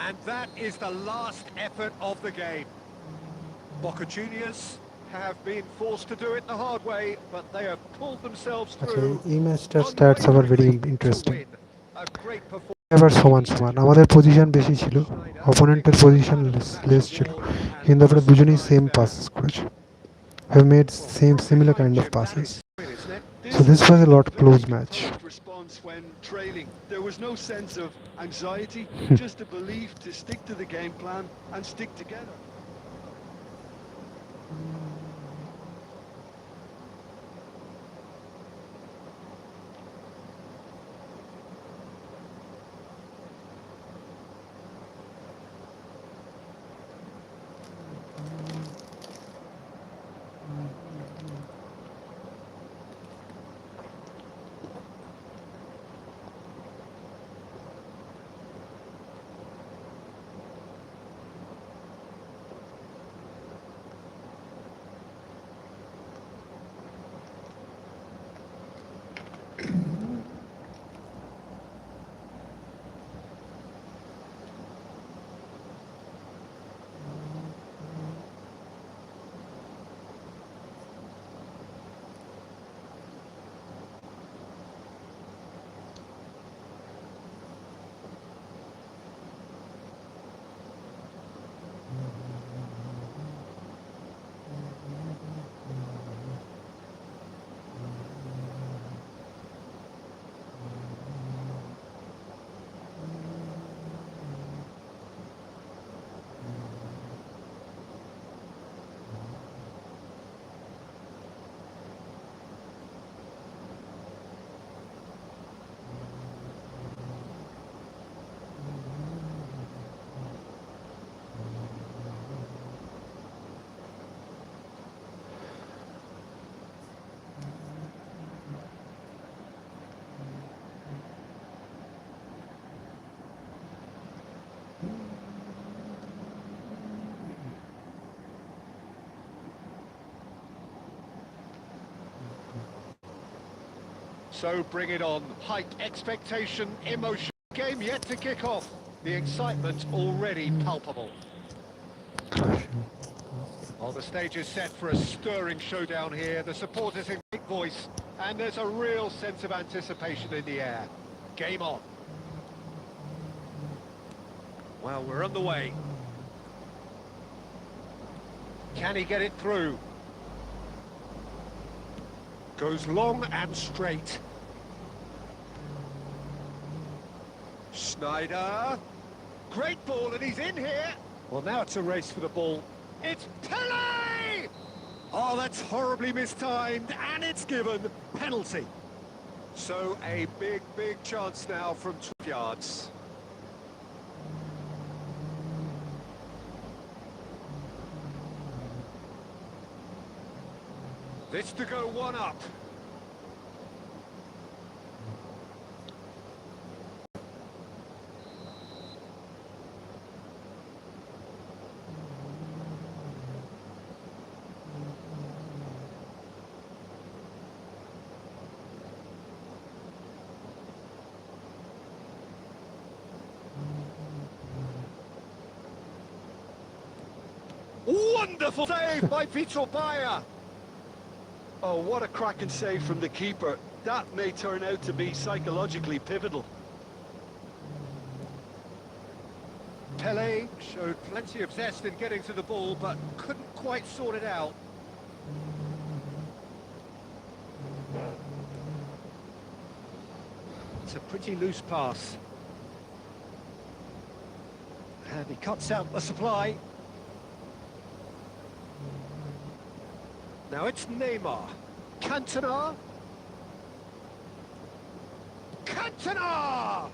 And that is the last effort of the game. Boca Juniors have been forced to do it the hard way, but they have pulled themselves আচ্ছা through. এই ম্যাচটার stats আবার very unwaveringly to interesting. win. A great performance. এবার সমান সমান আমাদের position বেশি ছিল, অপোনেন্টের position less ছিল, কিন্তু আমরা দুজনেই সেম পাসেস করেছি। We have made similar kind of passes. So this was a lot close match. Response when trailing. There was no sense of anxiety, just a belief to stick to the game plan and stick together. So bring it on. Hype, expectation, emotion. Game yet to kick off. The excitement already palpable. Well, the stage is set for a stirring showdown here. The supporters in big voice, and there's a real sense of anticipation in the air. Game on. Well, we're on the way. Can he get it through? Goes long and straight. Schneider. Great ball, and he's in here. Well, now it's a race for the ball. It's Pele! Oh, that's horribly mistimed, and it's given penalty. So a big, big chance now from 12 yards. This to go one up. Wonderful save by Vitor Baia. Oh, what a cracking save from the keeper. That may turn out to be psychologically pivotal. Pele showed plenty of zest in getting to the ball, but couldn't quite sort it out. It's a pretty loose pass. And he cuts out the supply. Now it's Neymar. Cantona. Cantona!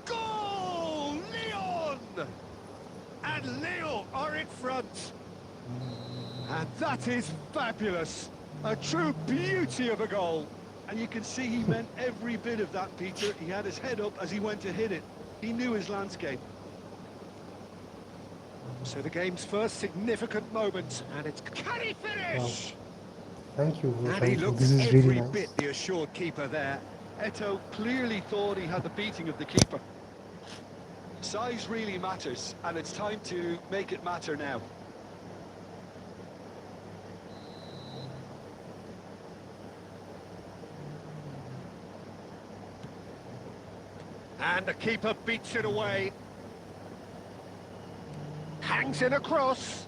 Goal! Leon! And Leo are in front. And that is fabulous. A true beauty of a goal. And you can see he meant every bit of that, Peter. He had his head up as he went to hit it. He knew his landscape. So the game's first significant moment, and it's... Can he finish? Thank you. And he Thank you. looks This is every really nice. bit the assured keeper there. Eto'o clearly thought he had the beating of the keeper. Size really matters, and it's time to make it matter now. And the keeper beats it away. Hangs in a cross.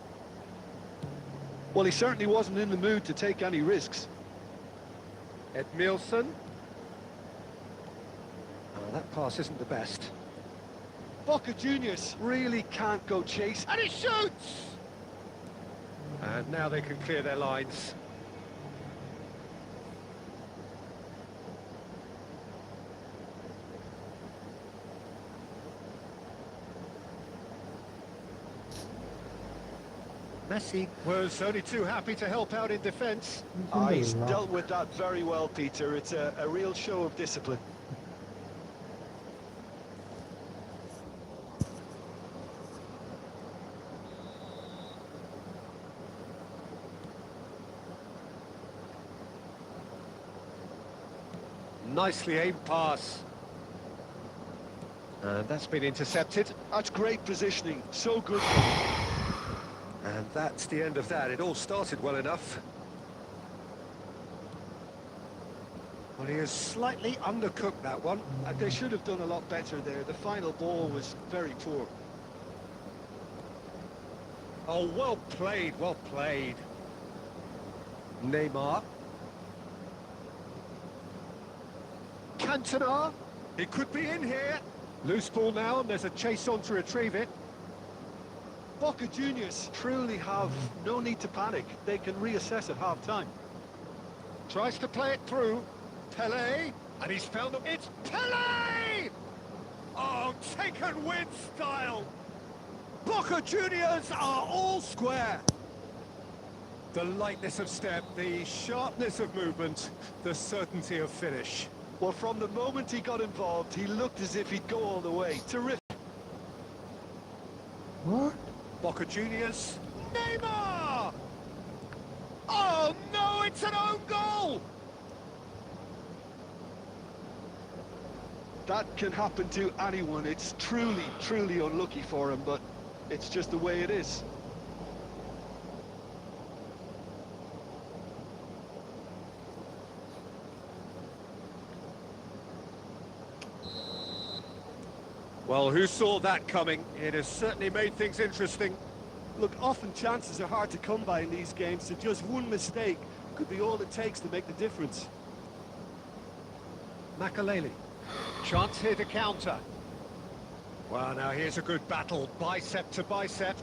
Well, he certainly wasn't in the mood to take any risks. Edmilson. Oh, that pass isn't the best. Boca Juniors really can't go chase. And he shoots! And now they can clear their lines. Messi was only too happy to help out in defence. He's dealt with that very well, Peter. It's a real show of discipline. Nicely aimed pass. And that's been intercepted. That's great positioning. So good. And that's the end of that. It all started well enough. Well, he has slightly undercooked that one. They should have done a lot better there. The final ball was very poor. Oh, well played, well played. Neymar. Cantona. It could be in here. Loose ball now, and there's a chase on to retrieve it. Boca Juniors truly have no need to panic. They can reassess at half-time. Tries to play it through. Pele, and he's found them. It's Pele! Oh, taken with style. Boca Juniors are all square. The lightness of step, the sharpness of movement, the certainty of finish. Well, from the moment he got involved, he looked as if he'd go all the way. Terrific. What? Boca Juniors. Neymar! Oh, no, it's an own goal! That can happen to anyone. It's truly, truly unlucky for him, but it's just the way it is. Well, who saw that coming? It has certainly made things interesting. Look, often chances are hard to come by in these games, so just one mistake could be all it takes to make the difference. Makaleli. Chance here to counter. Well, now here's a good battle, bicep to bicep.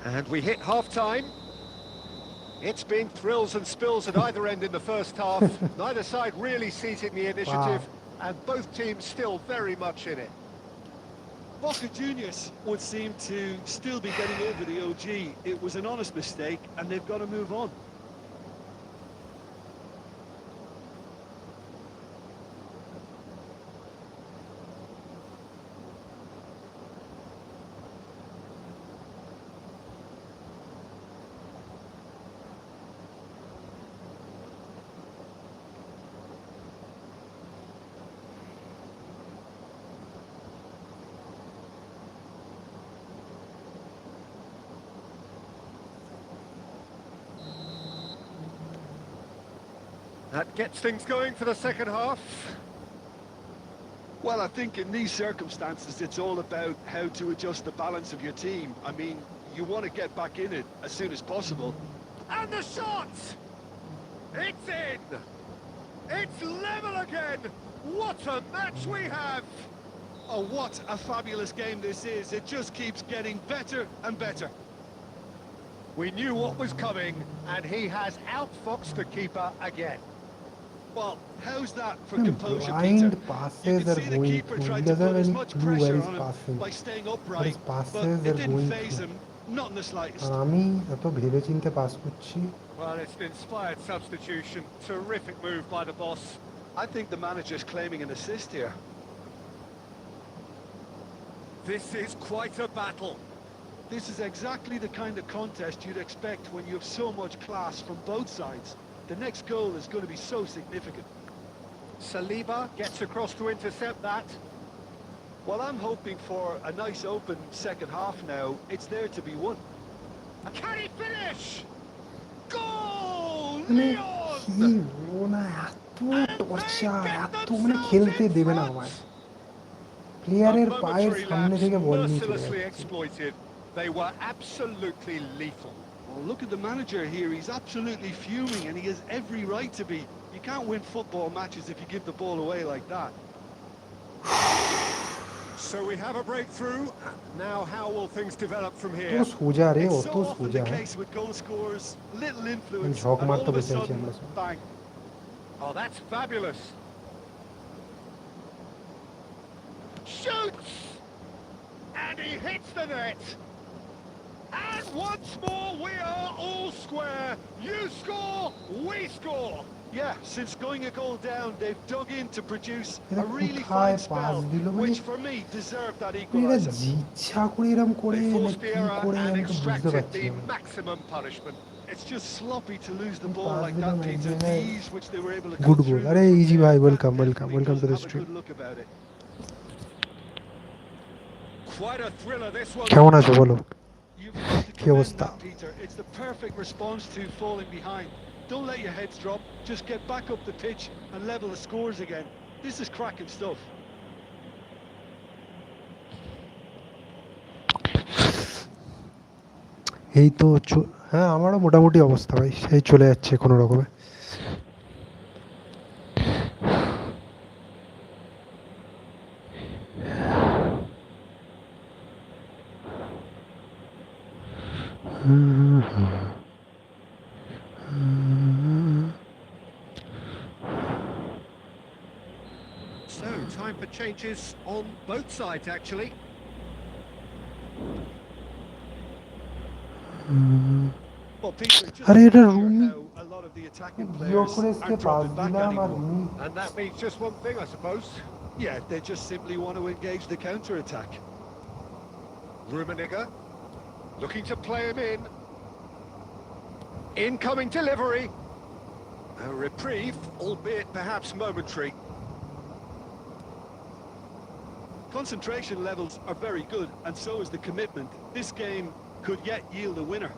And we hit half-time. It's been thrills and spills at either end in the first half. Neither side really seizing the initiative, and both teams still very much in it. Boca Juniors would seem to still be getting over the OG. It was an honest mistake, and they've got to move on. That gets things going for the second half. Well, I think in these circumstances, it's all about how to adjust the balance of your team. I mean, you want to get back in it as soon as possible. And the shot! It's in! It's level again! What a match we have! Oh, what a fabulous game this is. It just keeps getting better and better. We knew what was coming, and he has outfoxed the keeper again. Well, how's that for No, composure, blind Peter? passes You can are see the going keeper through. tried He to doesn't put as have any much clue where pressure he's on him passing. by staying But upright, his but passes it are didn't going faze through. him, not in the slightest. আর আমি এত ভেবেচিন্তে pass করছি Well, it's an inspired substitution. Terrific move by the boss. I think the manager's claiming an assist here. This is quite a battle. This is exactly the kind of contest you'd expect when you have so much class from both sides. The next goal is going to be so significant. Saliba gets across to intercept that. Well, I'm hoping for a nice open second half now. It's there to be won. Can he finish? Goal! মানে Leon! কি না এত torture এত মানে খেলতে দেবে না আমায় প্লেয়ারের A পায়ের momentary সামনে lapse থেকে বল নিয়ে চলে mercilessly যাচ্ছে exploited. They were absolutely lethal. Well, look at the manager here. He's absolutely fuming, and he has every right to be. You can't win football matches if you give the ball away like that. So we have a breakthrough. Now how will things develop from তো here? সোজা রে It's অত so often সোজা the case with goal scorers. Little influence, ঝক and মারতে all of a বসে আছি sudden, আমরা সব bang. Oh, that's fabulous. Shoots! And he hits the net. And once more, we are all square. You score, we score. Yeah, since going a goal down, they've dug in to produce এরা a really কোথায় fine pass spell, দিল মানে which for me deserved that এরা equaliser. ইচ্ছা করে এরম করে They না forced কি the error করে and আমি তো বুঝতে extracted পারছি the না maximum punishment. It's just sloppy to lose the Pass ball like দিল that, না, Peter. yeah. The ease which they were able to Good cut goal. through. আরে ইজি ভাই welcome Definitely welcome to the doesn't have a stream good look about it. Quite a thriller this one. কেমন আছো বলো You've got to কি commend অবস্থা that, Peter. It's the perfect response to falling behind. Don't let your heads drop. Just get back up the pitch and level the scores again. This is cracking stuff. এই তো হ্যাঁ আমারও মোটামুটি অবস্থা ভাই সেই চলে যাচ্ছে কোনো রকমে So, time for changes on both sides, actually. Well, Peter, it just আরে এটা shows Rumi how a lot of the attacking গিয়োকরেসকে players pass aren't dropping back দিলাম আর anymore. Rumi And that means just one thing, I suppose. Yeah, they just simply want to engage the counter-attack. Rummenigge, looking to play him in. Incoming delivery. A reprieve, albeit perhaps momentary. Concentration levels are very good, and so is the commitment. This game could yet yield a winner.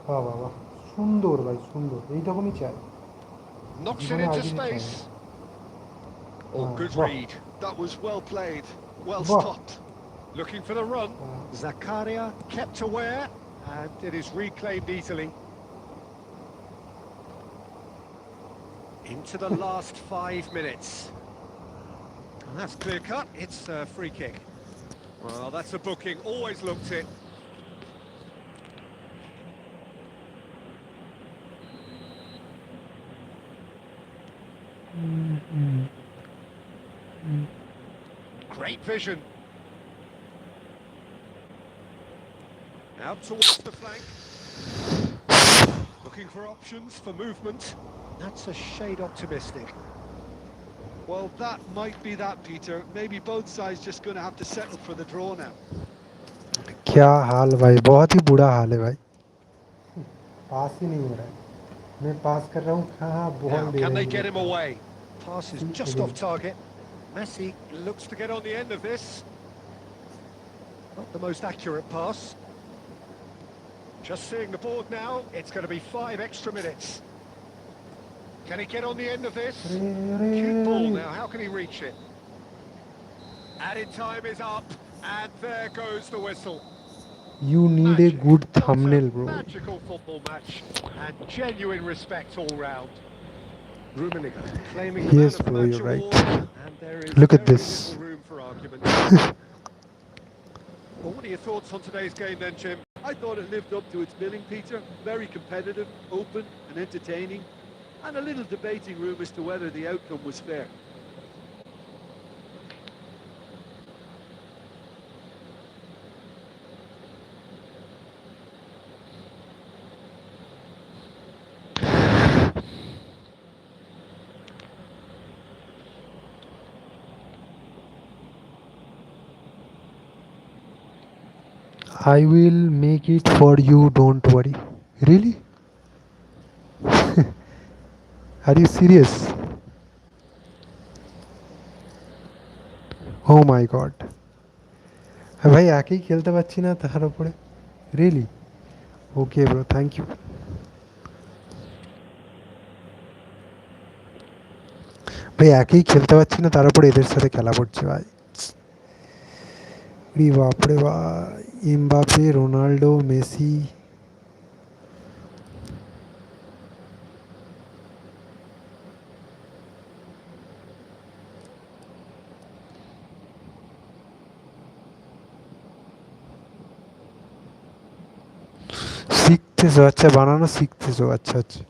বাহ বাহ বাহ, সুন্দর ভাই সুন্দর, এইরকমই চাই। Knocks it জীবনে into আগে চাই space. Oh, good বাহ read. That was well played, well বাহ stopped. Looking for the run. Zakaria kept aware, and it is reclaimed easily. Into the last 5 minutes. And that's clear cut. It's a free kick. Well, that's a booking. Always looked it. Great vision. Out towards the flank. Looking for options for movement. That's a shade optimistic. Well, that might be that, Peter. Maybe both sides just going to have to settle for the draw now. क्या हाल भाई, बहुत ही बुरा हाल है भाई, पास ही नहीं हो रहा है। मैं पास कर रहा हूँ, कहाँ बॉल Now, दे can रहे they हैं get him ये। away? Pass is just off target. Messi looks to get on the end of this. Not the most accurate pass. Just seeing the board now, it's going to be 5 extra minutes. Can he get on the end of this? Cute ball now, how can he reach it? Added time is up, and there goes the whistle. You need a good thumbnail, bro. Magical football match, and genuine respect all round. Rummenigge claiming the Yes, man of the bro, match you're right. award, and there is Look at very this. little room for argument. Well, what are your thoughts on today's game then, Jim? I thought it lived up to its billing, Peter. Very competitive, open and entertaining, and a little debating room as to whether the outcome was fair. I will make it for you, don't worry. Really? Are you serious? Oh my god. ভাই একেই খেলতে পাচ্ছি না তার উপরে, really? Okay bro, thank you. ভাই একেই খেলতে পাচ্ছি না, তার উপরে এদের সাথে খেলা পড়ছে ভাই। রে বাপরে ভাই, এমবাপে, রোনাল্ডো, মেসি। सीखतेছো, अच्छा बनाना सीखतेছো, अच्छा अच्छा।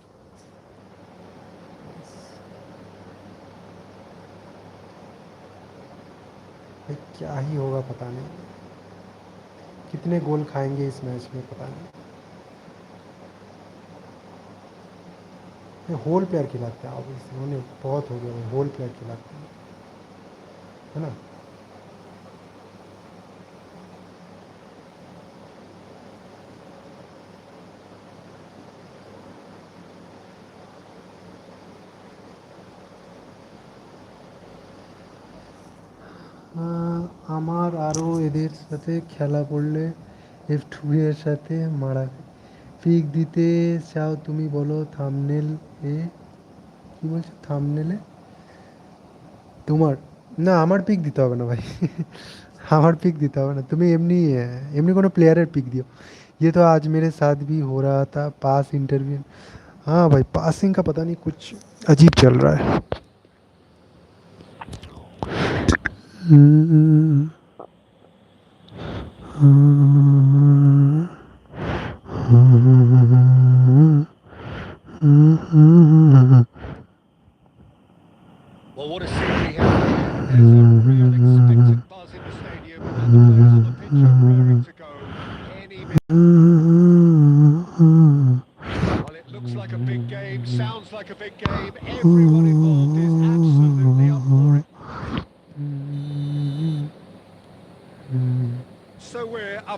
भाई क्या ही होगा पता नहीं, कितने गोल खाएंगे इस मैच में पता नहीं। ये होल प्लेयर खिलाते हैं, ऑब्वियसली उन्होंने बहुत हो गया, होल प्लेयर खिलाते हैं, है ना। আমার আরও এদের সাথে খেলা পড়লে F2 এর সাথে মারা। পিক দিতে চাও তুমি বলো থাম্বনেল এ, কি বলছো থাম্বনেলে তোমার? না আমার পিক দিতে হবে না ভাই, আমার पिक দিতে হবে না, তুমি এমনি এমনি কোনো প্লেয়ারের पिक दियो। ये तो आज मेरे साथ भी हो रहा था, पास इंटरव्यू। हाँ भाई, पासिंग का पता नहीं कुछ अजीब चल रहा है। Well, what a scene we have. There's a real expectant buzz in the stadium, and the players on the pitch are raring to go any minute. Well, it looks like a big game, sounds like a big game. Everyone involved is absolutely up for it.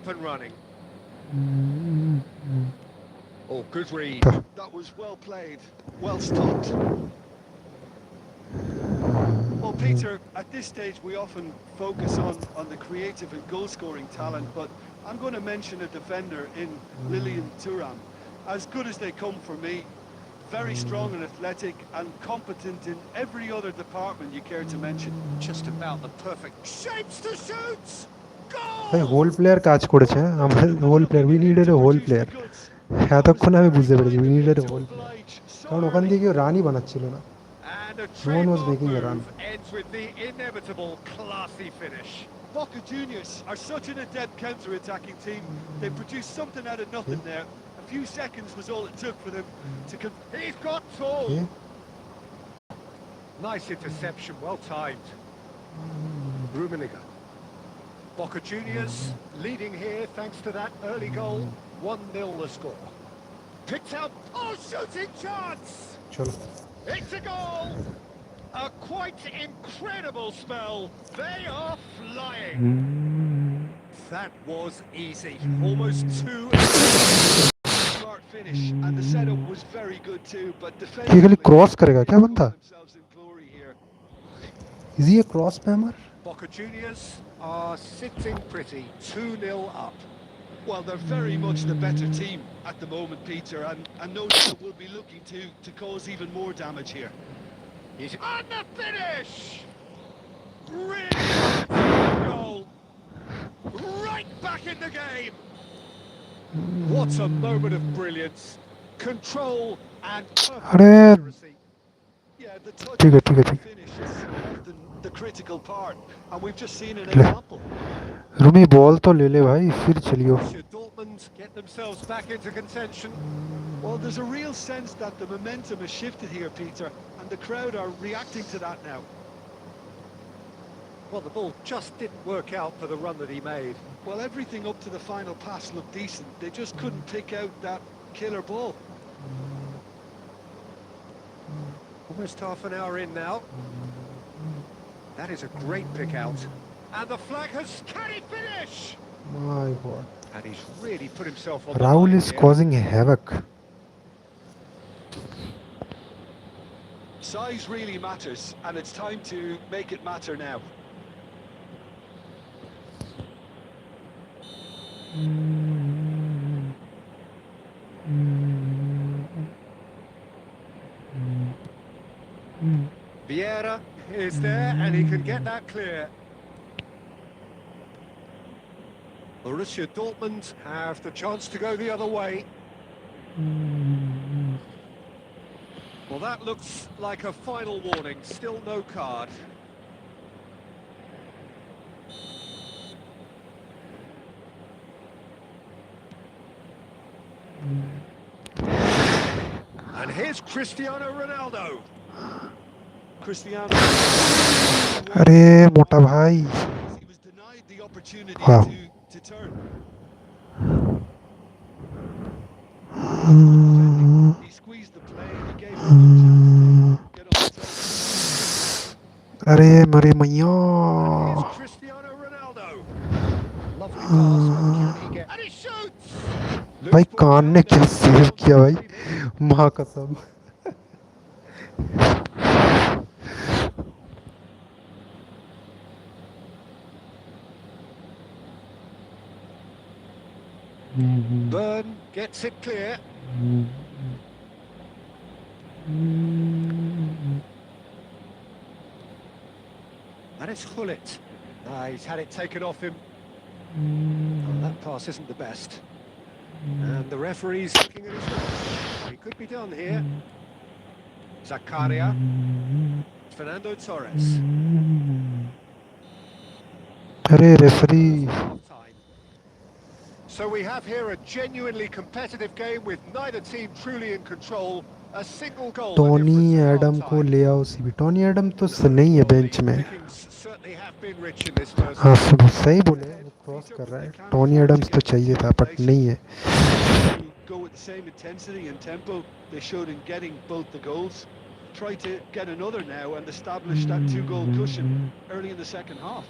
up and running. Oh, good read. That was well played, well stopped. Well, Peter, at this stage we often focus on the creative and goal-scoring talent, but I'm going to mention a defender in Lilian Thuram. As good as they come for me, very strong and athletic and competent in every other department you care to mention. Just about the perfect shapes to shoot. ভাই Goal! Whole player কাজ করেছে আমরা whole player we needed a whole player এতক্ষণ আমি বুঝতে পেরেছি we needed a whole player কারণ ওখান দিয়ে কেউ রানই বানাচ্ছিল না And a No one was trademark making a run. move ends with the inevitable classy finish. Boca Juniors are such an adept counter-attacking team. They produced something out of nothing there. A few seconds was all it took for them to He's got tall. Yeah. Nice interception, well timed. Rummenigge. Boca Juniors leading here thanks to that early goal. 1-0 the score. Picked up. Oh, shooting chance! চলো It's a goal! A quite incredible spell. They are flying. That was easy. Almost too. smart finish, and the setup was very good too. But ये खाली defensively, cross करेगा क्या बंदा themselves in glory here. Is he a cross spammer Boca Juniors are sitting pretty. 2-0 up. Well, they're very much the better team at the moment, Peter, and no doubt will be looking to cause even more damage here. And the finish! Brilliant goal! Right back in the game! What a moment of brilliance. Control and perfect अरे Accuracy. Yeah, the touch ठीक है ठीक है and ठीक finish is often the critical part, and we've just seen an ले example. Rumi ball तो ले ले भाई फिर चलियो Should Dortmund get themselves back into contention? Well, there's a real sense that the momentum has shifted here, Peter, and the crowd are reacting to that now. Well, the ball just didn't work out for the run that he made. Well, everything up to the final pass looked decent. They just couldn't pick out that killer ball. Almost half an hour in now. That is a great pick out. And the flag has... Can he finish? My God And he's really put himself on the Rahul line is here. causing havoc Size really matters, and it's time to make it matter now. Vieira is there and he can get that clear. Borussia Dortmund have the chance to go the other way. Well, that looks like a final warning. Still no card. And here's Cristiano Ronaldo. Cristiano. अरे मोटा भाई He was denied the opportunity Wow. to turn. He squeezed the play. He gave him no chance to get on top. अरे मरे मैया Here's Cristiano Ronaldo. Lovely pass, but can he get... And he shoots! भाई कान ने क्या save किया भाई माँ कसम Byrne gets it clear. And it's Hullet. He's had it taken off him. Oh, that pass isn't the best. And the referee's looking at his watch. He could be done here. Zakaria. Fernando Torres. अरे referee Half-time. So we have here a genuinely competitive game with neither team truly in control. A single goal. the Tony difference at Adam को half-time. ले आओ CB Tony Adam तो नहीं है bench में Pickings certainly have been rich in this first हाँ half. वो सही बोले वो क्रॉस कर रहा है टोनी एडम्स तो चाहिए था बट नहीं है To go with the same intensity and tempo they showed in getting both the goals. Try to get another now and establish that two-goal cushion early in the second half.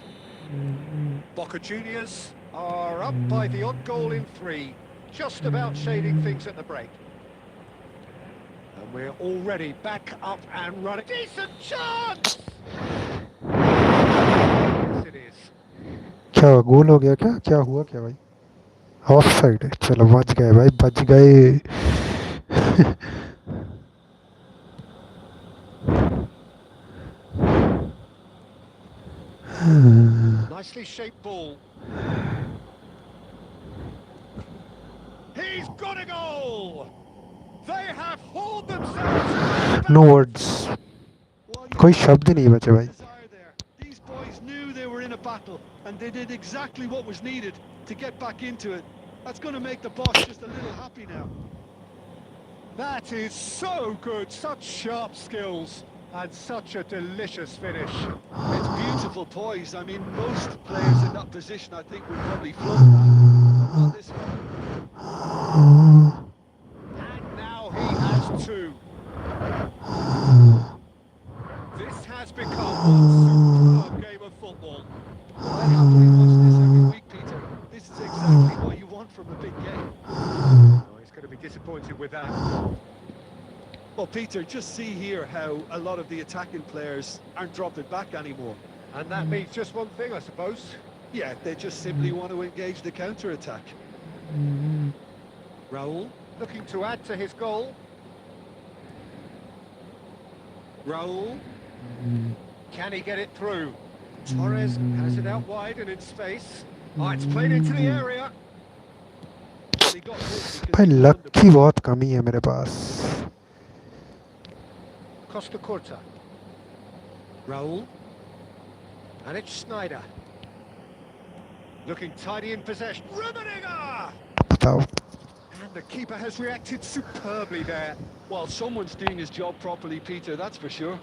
Boca Juniors are up by the odd goal in 3. Just about shading things at the break. And we're already back up and running. Decent chance! Yes, it is. क्या हुआ, गोल हो गया क्या? क्या हुआ क्या भाई? Of side है, चलो बच गए भाई, बच गए. Nicely shaped ball. He's got a goal! They have hauled themselves. No words. कोई शब्द नहीं बचे भाई. These boys knew they were in a battle and they did exactly what was needed to get back into it. That's going to make the boss just a little happy now. That is so good, such sharp skills and such a delicious finish. It's beautiful poise. I mean, most players in that position I think would probably float that. But not this one. And now he has 2. This has become one superb game of football. Well, I happily watch this every week, Peter. This is exactly what you want from a big game. Oh, he's going to be disappointed with that. Well, Peter, just see here how a lot of the attacking players aren't dropping back anymore. And that means just one thing, I suppose. Yeah, they just simply want to engage the counter-attack. Raul looking to add to his goal. Raul. Can he get it through? Torres has it out wide and in space. Oh, it's played into the area. He got hit because भाई he luck found की बहुत कमी है मेरे पास. Costa Curta. Raul. And it's Snyder. Looking tidy in possession. Rummenigge! बताओ. And the keeper has reacted superbly there. Well, someone's doing his job properly, Peter, that's for sure.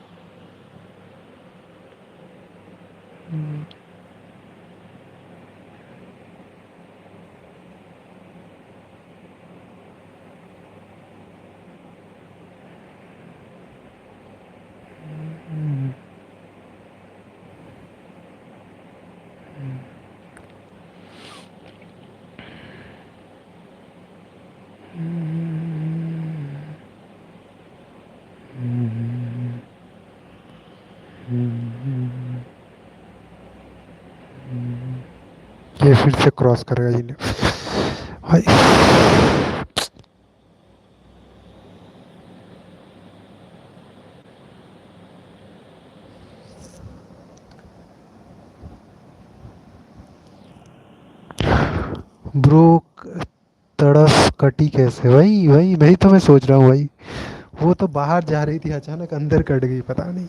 ये फिर से cross करेगा जी ने भाई. ब्रो तड़फ कटी कैसे भाई? भाई वही तो मैं सोच रहा हूँ भाई. वो तो बाहर जा रही थी, अचानक अंदर कट गई, पता नहीं.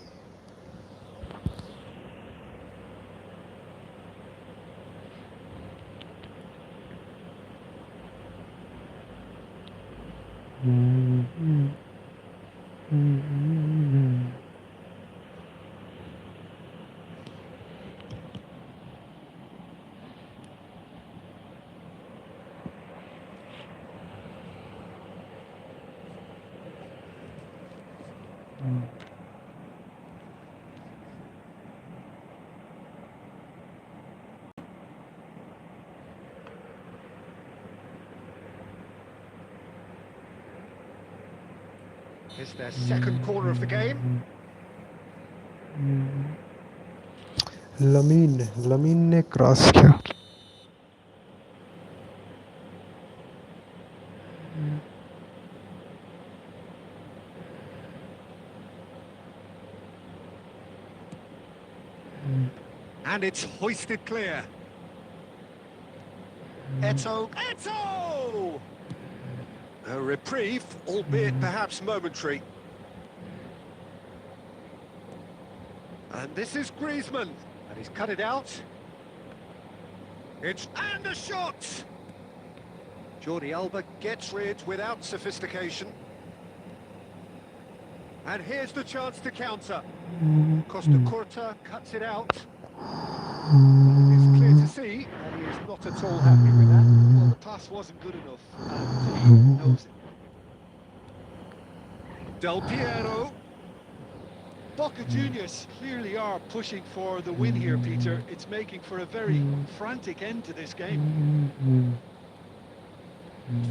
Is their second corner of the game. Lamin ने क्रॉस किया. And it's hoisted clear. Eto! A reprieve, albeit perhaps momentary. And this is Griezmann, and he's cut it out. And a shot! Jordi Alba gets rid without sophistication. And here's the chance to counter. Costa Curta cuts it out. It's clear to see that he is not at all happy with that. Well, the pass wasn't good enough, and he knows it. Del Piero. Boca Juniors clearly are pushing for the win here, Peter. It's making for a very frantic end to this game.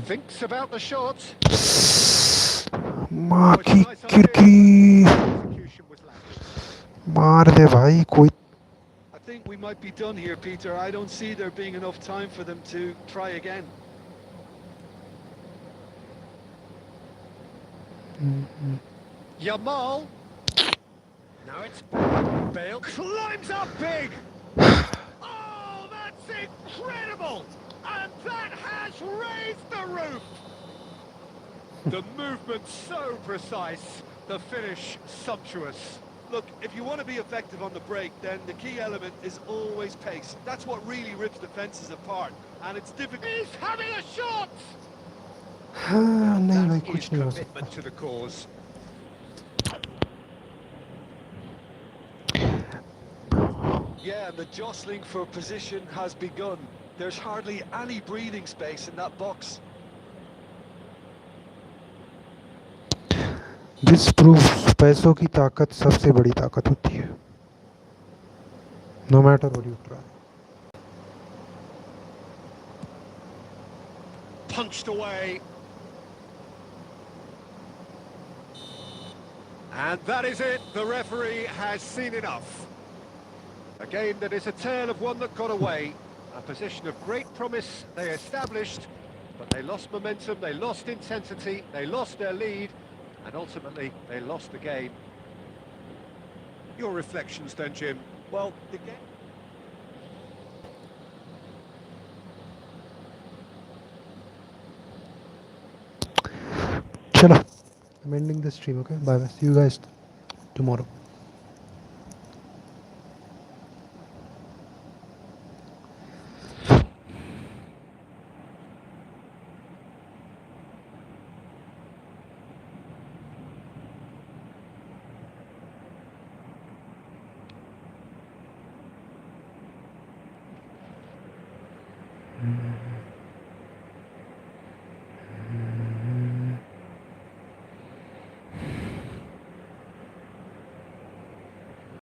Thinks about the shot. माँ की खिड़की Execution was lacking. मार दे भाई कोई I think we might be done here, Peter. I don't see there being enough time for them to try again. Yamal. Now it's Bale. Climbs up big. Oh, that's incredible. And that has raised the roof. The movement so precise. The finish sumptuous. Look, if you want to be effective on the break, then the key element is always pace. That's what really rips defenses apart. And it's difficult. He's having a shot. हाँ नहीं भाई That कुछ is नहीं हो commitment सकता to the cause. Yeah, and the jostling for position has begun. There's hardly any breathing space in that box. This proves पैसों की ताकत सबसे बड़ी ताकत होती है no matter what you try Punched away. And that is it. The referee has seen enough. A game that is a tale of one that got away. A position of great promise they established, but they lost momentum, they lost intensity, they lost their lead, and ultimately they lost the game. Your reflections then, Jim? Well, the game... चलो I'm ending the stream okay bye bye see you guys tomorrow